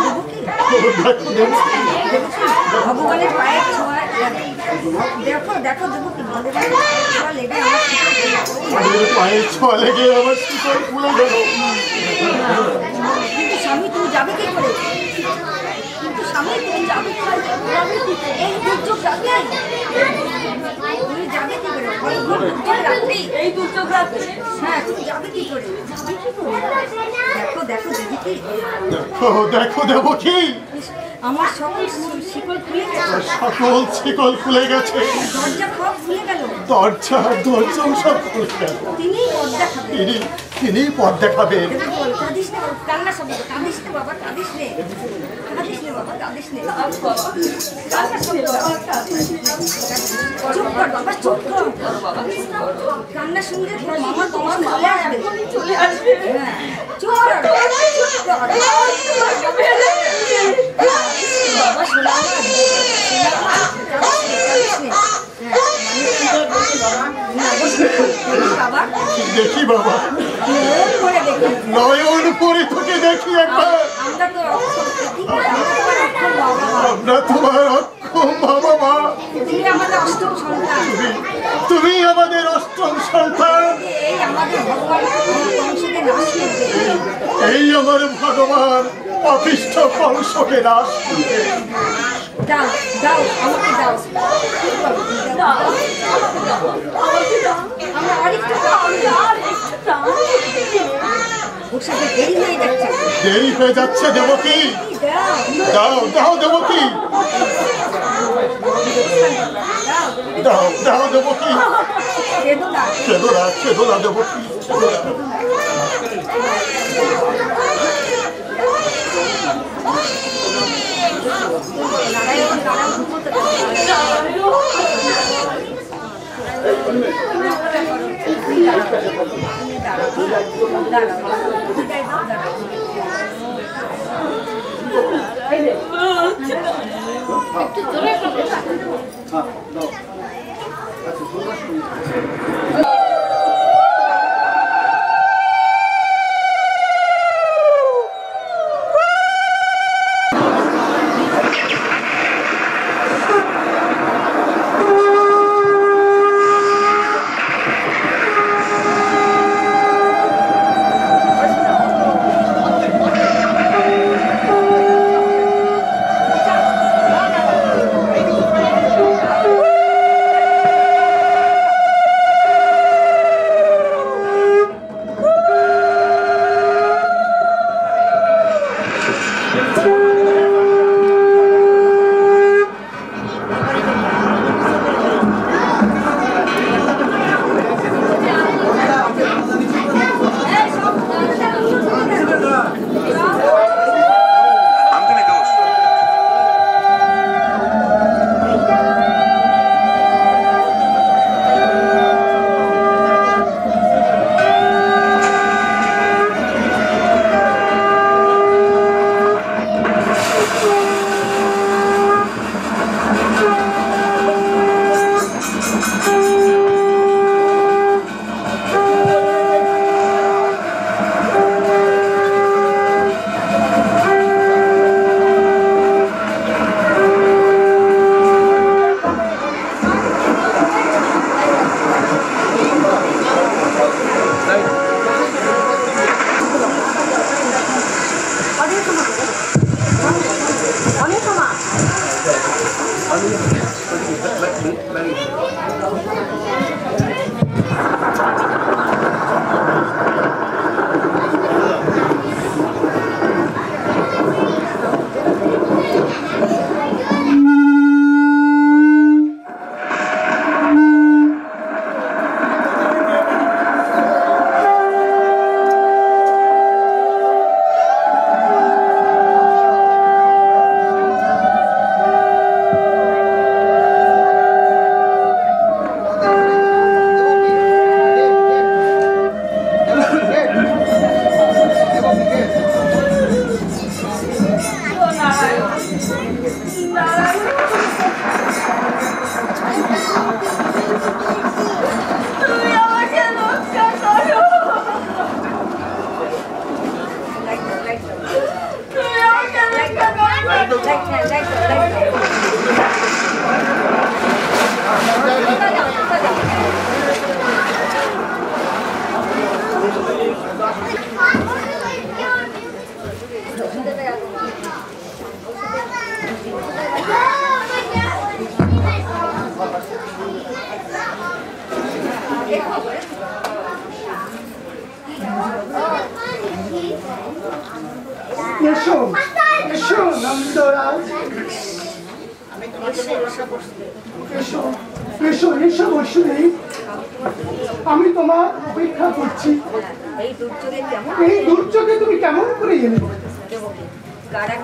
ভগবানের পায়ে ছোঁয়া, দেখো দেখো দেবো কি ভগবানের ছোঁয়া লেগে আমার পায়ের ছোঁয়া লেগে আমার শিকড় খুলে গেল। কিন্তু স্বামী তুমি যাবে কি করে? কিন্তু সামনে তুমি যাবে এই দুর্যোগ রাতে তুমি যাবে কি করে এই দুর্যোগ রাতে হ্যাঁ তুমি যাবে কি করে দেখো দেখো দেখি কি দেখো দেবো কি আমার সকল শিকল খুলে গেছে সকল শিকল খুলে গেছে দরজা সব খুলে গেল দরজা সব খুলে গেল তিনি পথ দেখাবেন তিনি পথ দেখাবেন কাঁদিস না কান্না সব কাঁদিস না বাবা কাঁদিস নে বাবা কাঁদিস নে চুপ কর বাবা চুপ কর কান্না শুনলে তোর মামা তোমার চলে আসবে হ্যাঁ চুপ কর বাবা শোনা দেখি বাবা নয়ন পরে তোকে দেখি একবার আমরা তোমার অক্ষম বাবা মা তুমি আমাদের অষ্টম সন্তান এই আমার ভগবান অপিষ্ট কংসকে নাশ দাও দাও আমাকে দাও আমরা আরেকটা দেরি হয়ে যাচ্ছে দেবকী দাও দাও দেবকী দাও দেবকী কেঁদো না দেবকী এসো এসো নন্দরাজ, এসো এসো এসো বসুদেব, আমি তোমার অপেক্ষা করছি। এই দুর্যোগে তুমি কেমন করে এলে? কারা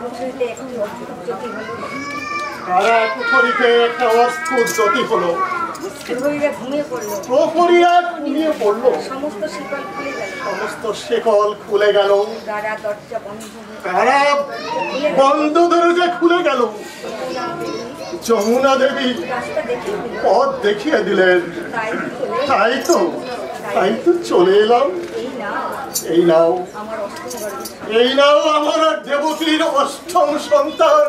কুঠরিতে একটা অদ্ভুত জ্যোতি হলো, ঘুমিয়ে পড়লো, প্রহরীরা ঘুমিয়ে পড়লো, সমস্ত শিকল খুলে গেল, সমস্ত শেকল খুলে গেল, কারা দরজা বন্ধ, কারা বন্ধ দরজা খুলে গেল। যমুনা দেবী রাস্তা দেখে দিল, পথ দেখিয়ে দিলেন। তাই চলে তাই তো চলে এলাম। এই না এই নাও, আমার অষ্টম গর্ভে এই নাও আমার আর দেবকীর অষ্টম সন্তান।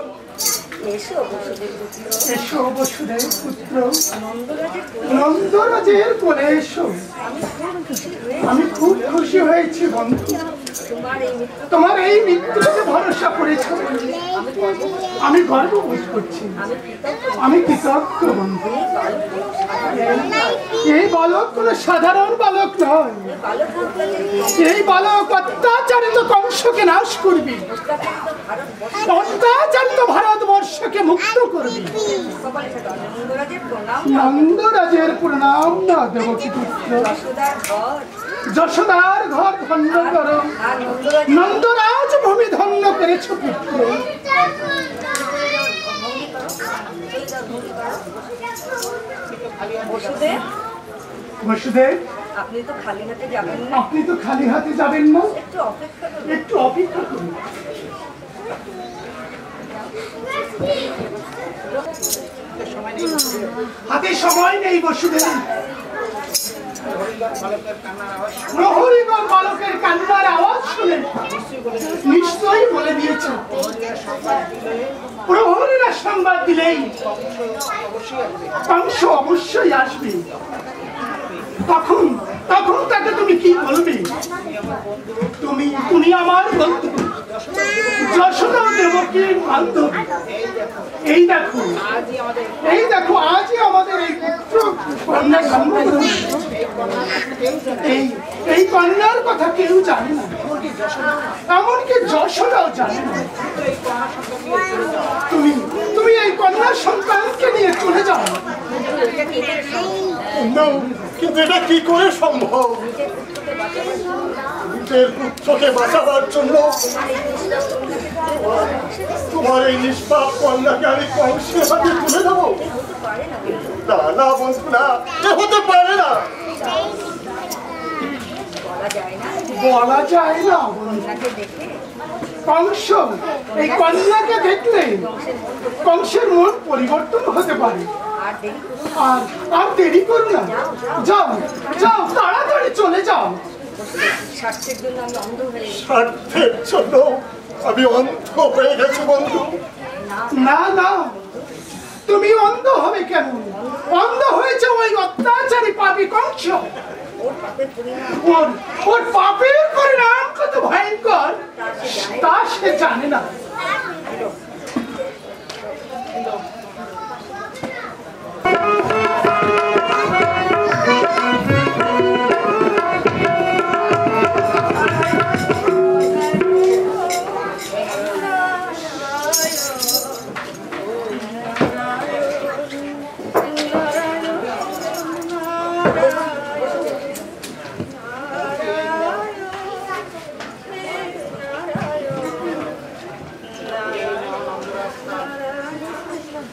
এসো বসুদেব পুত্র, এসো বসুদেব পুত্র, নন্দরাজের কোলে। নন্দরাজের কোলে এসো। আমি খুব খুশি হয়েছি বন্ধু, তোমার এই মিত্রকে ভরসা করেছ, আমি গর্ব বোধ করছি, আমি কৃতজ্ঞ বন্ধু। এই বালক কোন সাধারণ বালক নয়, এই বালক অত্যাচারিত কংসকে নাশ করবি, অত্যাচারিত ভারতবর্ষকে মুক্ত করবি। নন্দরাজের প্রণাম না দেবকী পুত্র, যশোদার ঘর ধন্য কর, নন্দরাজ ভূমি ধন্য করেছ পুত্র। বসুদেব, আপনি তো খালি হাতে যাবেন না, আপনি তো খালি হাতে যাবেন না, একটু অপেক্ষা করুন, একটু অপেক্ষা করুন। হাতে সময় নেই বসুদেব, প্রহরীগণ বালকের কান্নার আওয়াজ শুনে নিশ্চয়ই বলে দিয়েছে, প্রহরীরা সংবাদ দিলেই কংস অবশ্যই আসবে। তখন তখন তাকে তুমি কি বলবে? তুমি আমার বন্ধু, যশোদা দেবকীর বান্ধবী। এই দেখো আজই আমাদের এই পুত্র কন্যা জন্ম গ্রহণ। এই কন্যার কথা কেউ জানে না, এমনকি যশোদাও জানে না। তুমি এই কন্যা সন্তানকে নিয়ে চলে যাও। কিন্তু এটা কি করে সম্ভব? নিজের পুত্রকে বাঁচাবার জন্য তোমার এই নিষ্পাপ কন্যাকে আমি কংসের হাতে তুলে দেবো? না না বন্ধু, না, এ হতে পারে না। বলা যায় না কংস এই কন্যাকে দেখলে কংসের মন পরিবর্তন হতে পারে। আর দেরি করো না, যাও যাও, তাড়াতাড়ি চলে যাও। স্বার্থের জন্য আমি অন্ধ হয়ে গেছি। স্বার্থের জন্য আমি অন্ধ হয়ে গেছি বন্ধু। না না, তুমি অন্ধ হবে কেন? অন্ধ হয়েছে ওই অত্যাচারী পাপী কংস। ওর পাপের পরিণাম কত ভয়ঙ্কর তা সে জানে না।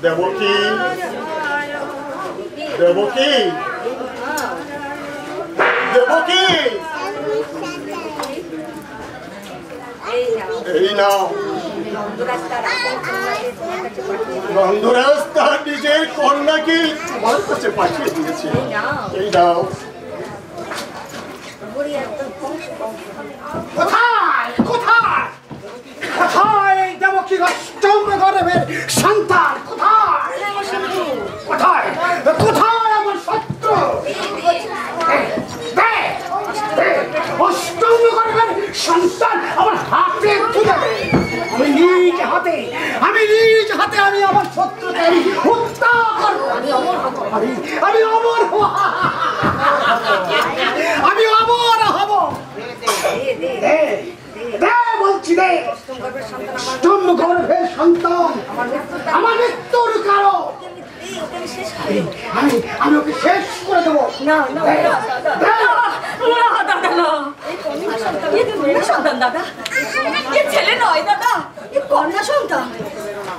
দেবকী, দেবকী, দেবকী, এই নাও। নন্দরাজ তার নিজের কন্যাকে তোমার কাছে পাঠিয়ে দিয়েছে। এই নাও। কোথায় কোথায় কোথায় দেবকী অষ্টম গর্ভের সন্তান? কোথায় কোথায় কোথায় আমার শত্রু? অষ্টম গর্ভের সন্তান আমার হাতে তুলে দে। আমি নিজ হাতে আমি আমার শত্রুকে হত্যা করবো। আমি অমর হব, বলছি দে। সন্তান, আমার মৃত্যুর কারণ। আমি ওকে শেষ করে দেবো। না না দাদা না, এ তো মেয়ে সন্তান দাদা, এ ছেলে নয় দাদা, এ কন্যা সন্তান।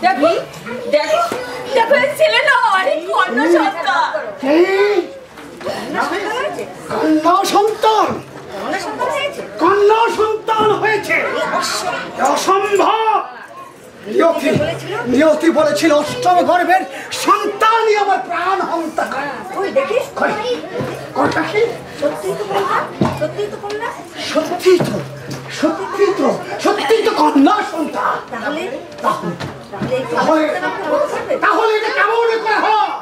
দেখো দেখো দেখো, এ ছেলে নয়, কন্যা সন্তান। কন্যা সন্তান, কন্যা সন্তান হয়েছে, অসম্ভব। নিয়তি বলেছিল অষ্টম গর্ভের সন্তানই আমার প্রাণ হত্যা করে। সত্যি তো কন্যা সন্তান। তাহলে এটা কেমন করে হয়?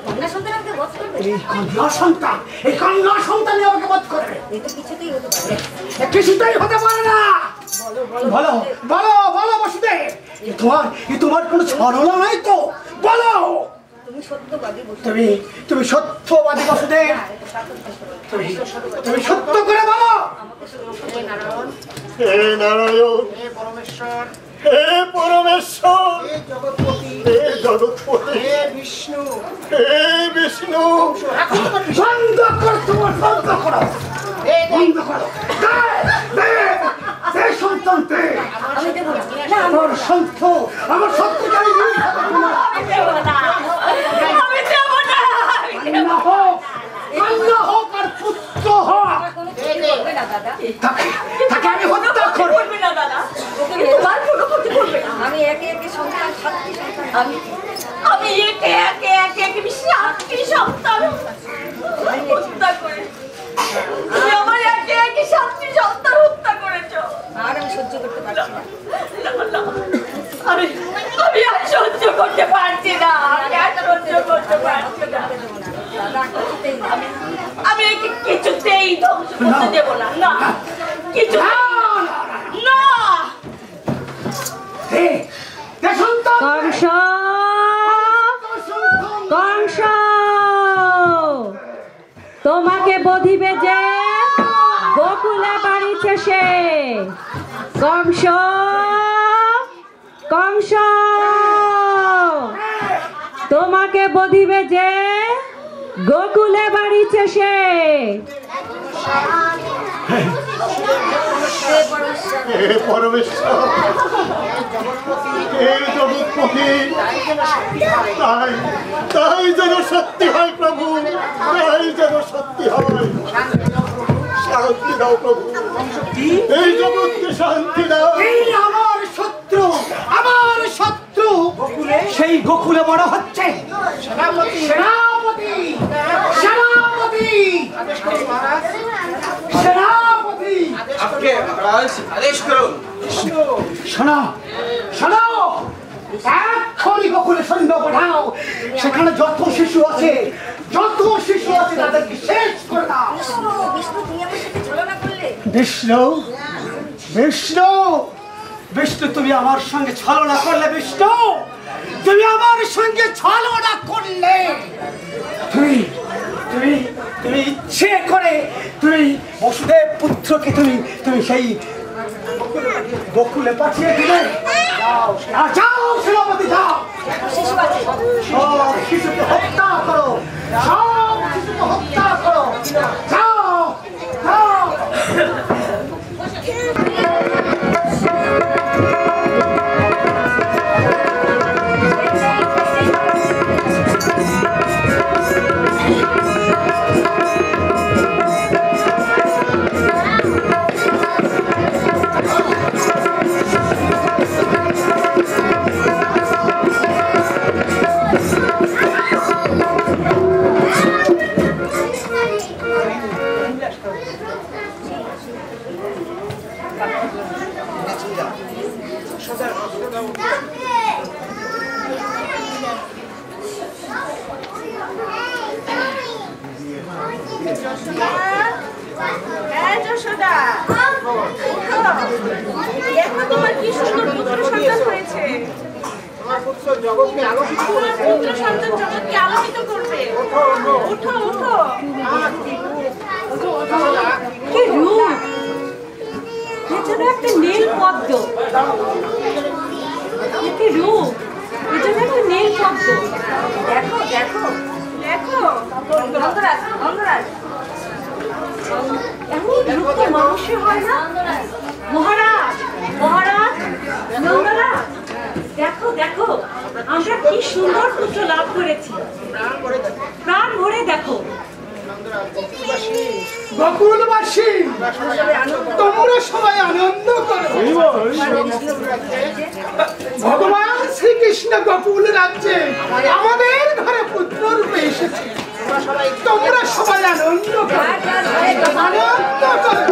এই কন্যা সন্তান, এই কন্যা সন্তানই আমাকে বধ করবে। কিছুতেই হতে পারে না। বলো বলো বলো বসুদেব, তোমার কোনো ছলনা নাই তো? বলো। তুমি সত্যবাদী বসুদেব, তুমি সত্য করে বলো। হে নারায়ণ, হে পরমেশ্বর, হে পরমেশ্বর, হে জগৎপতি, হে জগৎপতি, হে বিষ্ণু, হে বিষ্ণু। বন্ধ করো, তোমার বন্ধ করো, বন্ধ করো। সন্তান আমার সত্য, আমার সত্যটাই হোক আর পুত্র হোক, তাকে আমি হত্যা করবো না দাদা। আমি একে একে সন্তান, আমি একে একে একে একে 7টি সন্তান হত্যা করে, তুমি আমার একে একে 7টি সন্তান হত্যা করেছো। আর আমি সহ্য করতে পারছি না, আমি আর সহ্য করতে পারছি না, আমি আর সহ্য করতে পারছি না। আমি একে কিছুতেই ধ্বংস করতে দেব না, না কিছু না। কংস, কংস, তোমাকে বধিবে যে গোকুলে বাড়িছে সে। কংস, কংস, তোমাকে বধিবে যে গোকুলে বাড়িছে সে। হে পরমেশ্বর, হে জগৎপতি, তাই যেন সত্যি হয় প্রভু, তাই যেন সত্যি হয়। শান্তি দাও প্রভু, এই জগৎকে শান্তি দাও। আমার শত্রু, আমার শত্রু সেই গোকুলে বড় হচ্ছে। সেনাপতি, সেনাপতি, সেনাপতি, আদেশ করুন। শোনো শোনো, এক্ষুনি গোকুলে সৈন্য পাঠাও। সেখানে যত শিশু আছে, যত শিশু আছে তাদেরকে শেষ করে দাও। বিষ্ণু, বিষ্ণু, বিষ্ণু, তুমি আমার সঙ্গে ছলনা করলে। বিষ্ণু, তুমি আমার সঙ্গে ছলনা করলে। তুমি তুমি তুমি ইচ্ছে করে তুমি বসুদেব পুত্রকে তুমি সেই গোকুলে পাঠিয়ে দিলে। যাও সেনাপতি, যাও, সব শিশুকে হত্যা করো, সব শিশুকে হত্যা করো। যাও, যাও। তোমার কি সুন্দর পুত্র সন্তান হয়েছে। তোমার পুত্র জগৎকে আলোকিত করেছে। পুত্র সন্তান জগৎকে আলোকিত করবে। ওঠো ওঠো। কি রূপ! এ যেন একটা নীল পদ্ম। কি রূপ, এটা দেখো নীল পদ্ম। দেখো দেখো দেখো নন্দরাজ নন্দরাজ এমন রূপ তো মানুষের হয় না। মহারাজ মহারাজ নন্দরাজ, দেখো দেখো আমরা কি সুন্দর পুত্র লাভ করেছি, প্রাণ ভরে দেখো। গোকুলবাসী তোমরা সবাই আনন্দ করো। ভগবান শ্রীকৃষ্ণ গোকুল রাজ্যে আমাদের ঘরে পুত্র রূপে এসেছে। তোমরা সবাই আনন্দ করো, আনন্দ করো।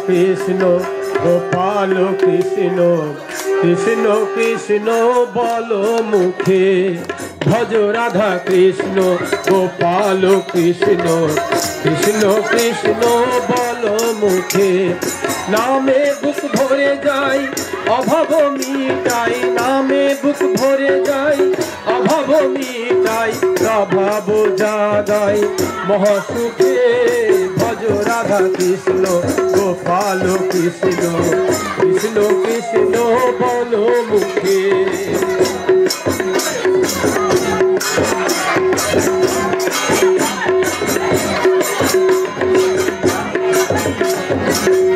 কৃষ্ণ গোপাল কৃষ্ণ কৃষ্ণ কৃষ্ণ বল মুখে, ভজ রাধা কৃষ্ণ গোপাল কৃষ্ণ কৃষ্ণ কৃষ্ণ বল মুখে। নামে বুক ভরে যাই অভাব মিটাই, নামে বুক ভরে যাই অভাব মিটাই, প্রভাব জাগাই মহাসুখে। ভজ রাধা কৃষ্ণ গোপাল কৃষ্ণ কৃষ্ণ কৃষ্ণ বল মুখে।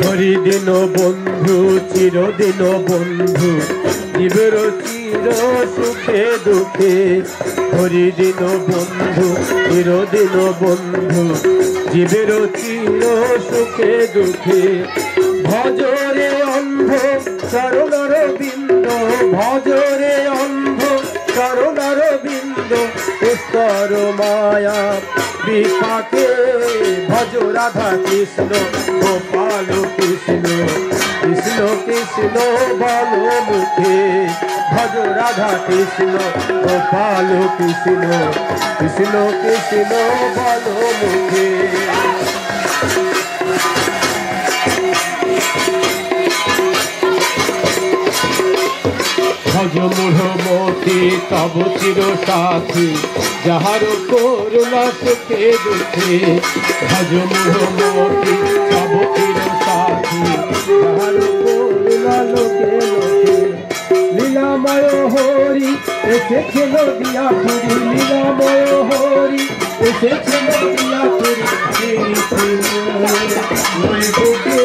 হরিদিন বন্ধু চিরদিন বন্ধু, জীবের চির সুখে দুঃখে। হরিদিন বন্ধু চিরদিন বন্ধু, জীবের চির সুখে দুঃখে। ভজরে অন্ধ চরণর বিন্দ, ভজরে অন্ধ চরণর বিন্দ, পুস্তর মায়া বিপাকে। ভজ রাধা কৃষ্ণ গোপাল কৃষ্ণ কৃষ্ণ কৃষ্ণ বল মুখে। ভজ রাধা কৃষ্ণ গোপাল কৃষ্ণ কৃষ্ণ কৃষ্ণ বল মুখে। ভজ মূঢ়মতি তব চির সাথী, যাহার করুণা সুখে দুঃখে। ভজ মূঢ়মতি তব চির সাথী, যাহার করুণা লোকে লোকে। লীলাময় হরি এসেছে নদিয়া পুরী, লীলাময় হরি এসেছে নদিয়া পুরী। ওই বুকে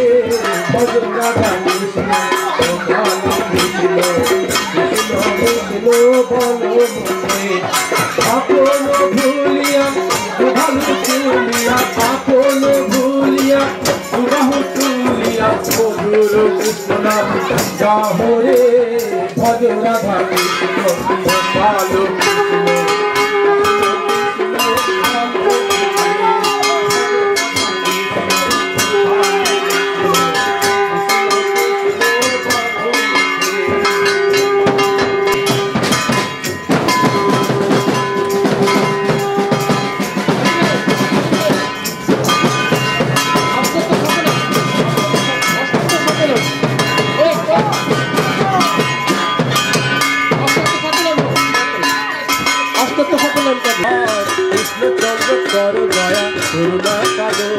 ভজ রাধা কৃষ্ণ গোপাল কৃষ্ণ কৃষ্ণ বল মুখে। আপন ভুলিয়া দুবাহু তুলিয়া, আপন ভুলিয়া দুবাহু তুলিয়া, মধুর কৃষ্ণ নাম গাহো রে। ভজ রাধা কৃষ্ণ গোপাল কৃষ্ণ। কৃষ্ণচন্দ্র কর দয়া করুণা কাদর,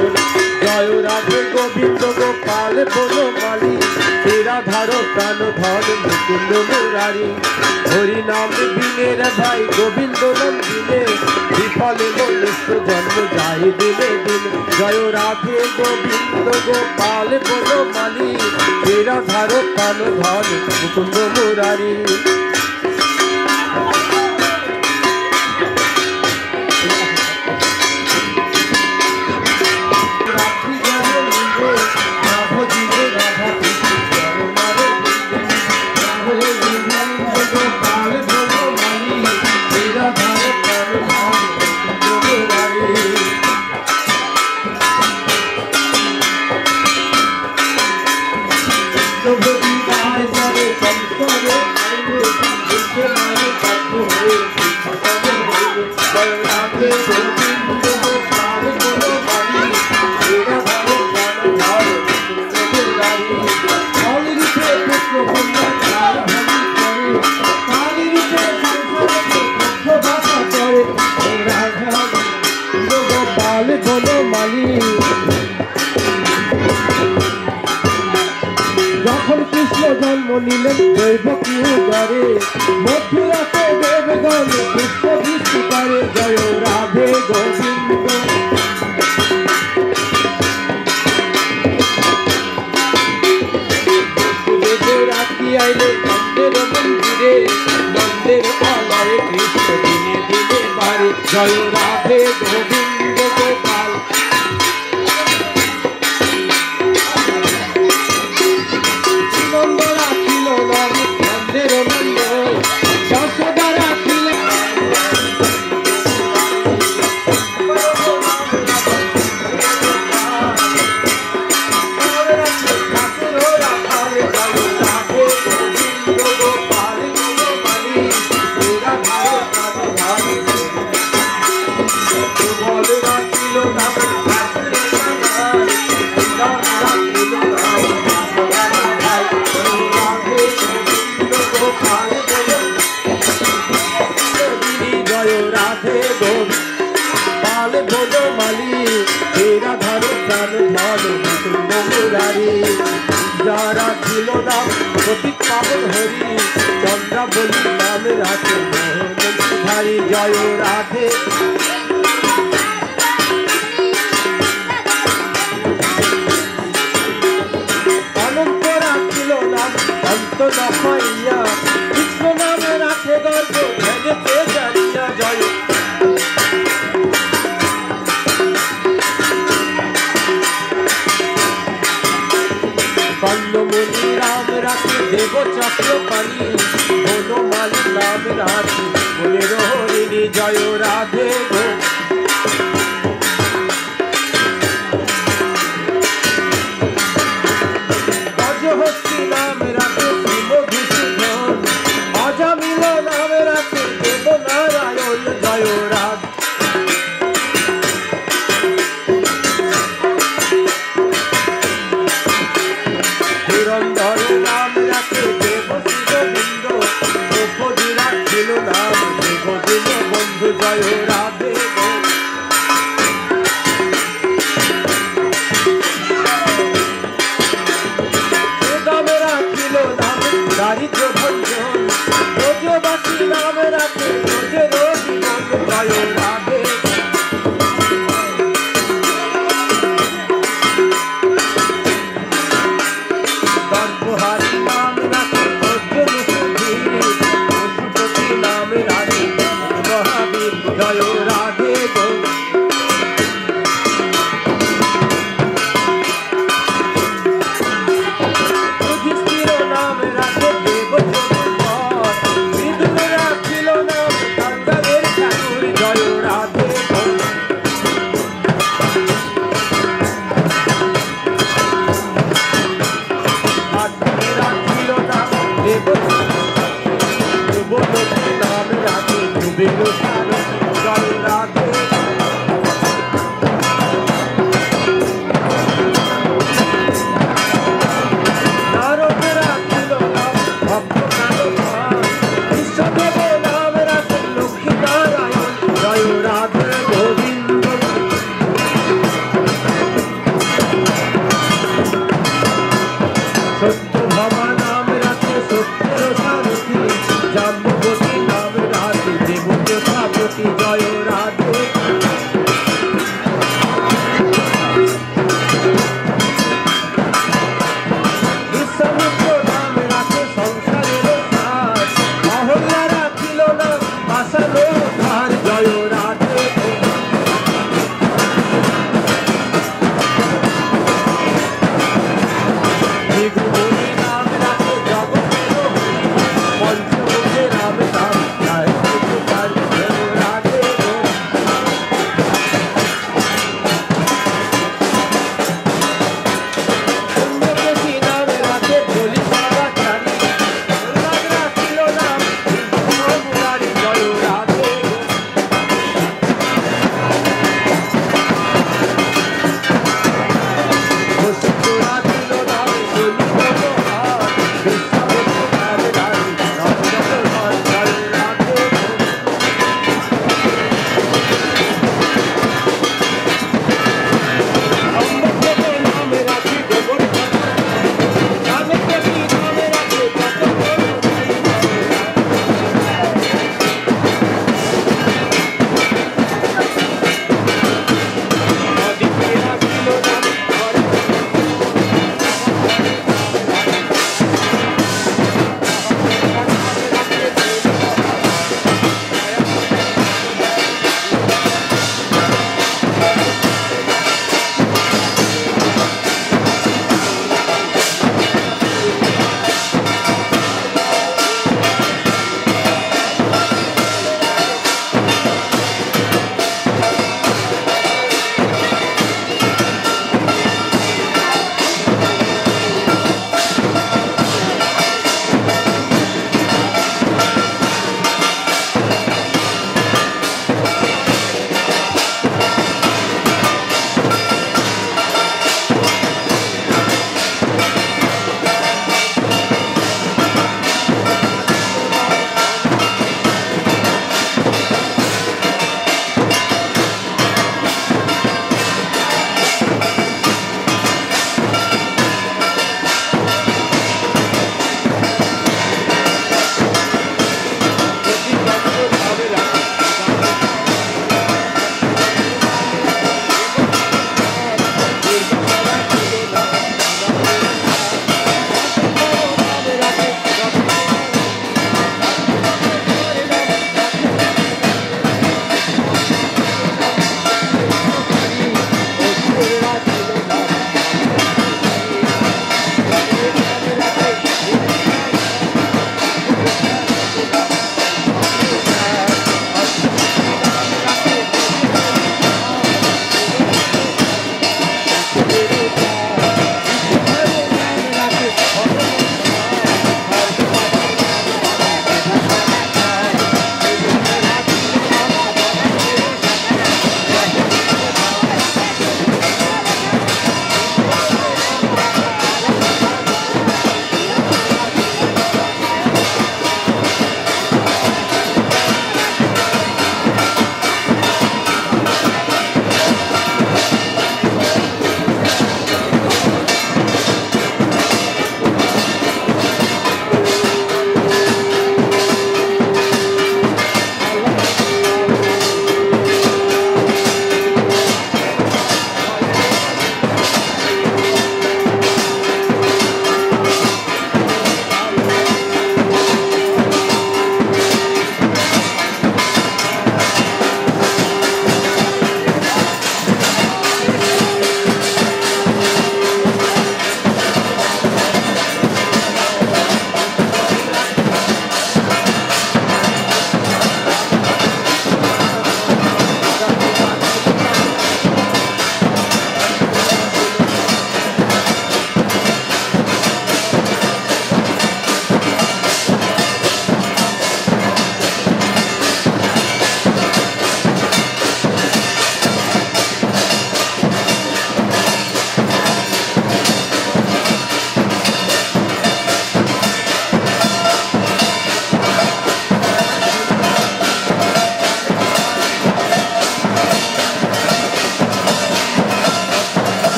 জয় রাধে গোবিন্দ গোপাল বনমালী। রাধার প্রাণ ধন মুকুন্দ মুরারি, হরি নাম বিনের ভাই গোবিন্দ নন্দিনে। বিফলে মনুষ্য জন্ম যায় দিনে দিন, জয় রাধে গোবিন্দ গোপাল বনমালী। রাধার প্রাণ ধন মুকুন্দ মুরারি। Nobody dies, জন্ম নিলেন দৈব কি উদারে মথুরাতে দেবগণ পুষ্প বৃষ্টি করে জয় রাধে গোবিন্দ রাখি আইলে নন্দের মন্দিরে নন্দের আলয়ে কৃষ্ণ দিনে দিনে বাড়ি জয় রাধে গোবিন্দ গোপাল নন্দ রাখিল নাম নন্দের নন্দ যশোদা রাখিল যারা ছিল না প্রতীক পাবন হরি চন্দ্রা বলি নাম রাখে মোহনধারী জয় রাধে অনন্ত রাখিল নাম অন্ত না পাইয়া কৃষ্ণ নামে রাখে গর্ব ভেঙেছে জানিয়া জয় কর্ণমণি রাম রাখে দেব চক্র পানি বনমালী নাম রাখে বলে রোহিণী জয় রাধে গো অজহস্তি নাম রাখে শিবভূষণ অজামিল নাম রাখে দেব নারায়ণ জয় রাধে ধুরন্ধর নাম রাখে দেব শিববিন্দ দ্রৌপদী রাখিল নাম দেব দিন বন্ধু জয় রাধে সুদামে রাখিল নাম দারিদ্র ভঞ্জন ব্রজবাসী নাম রাখে ব্রজের জীবন জয়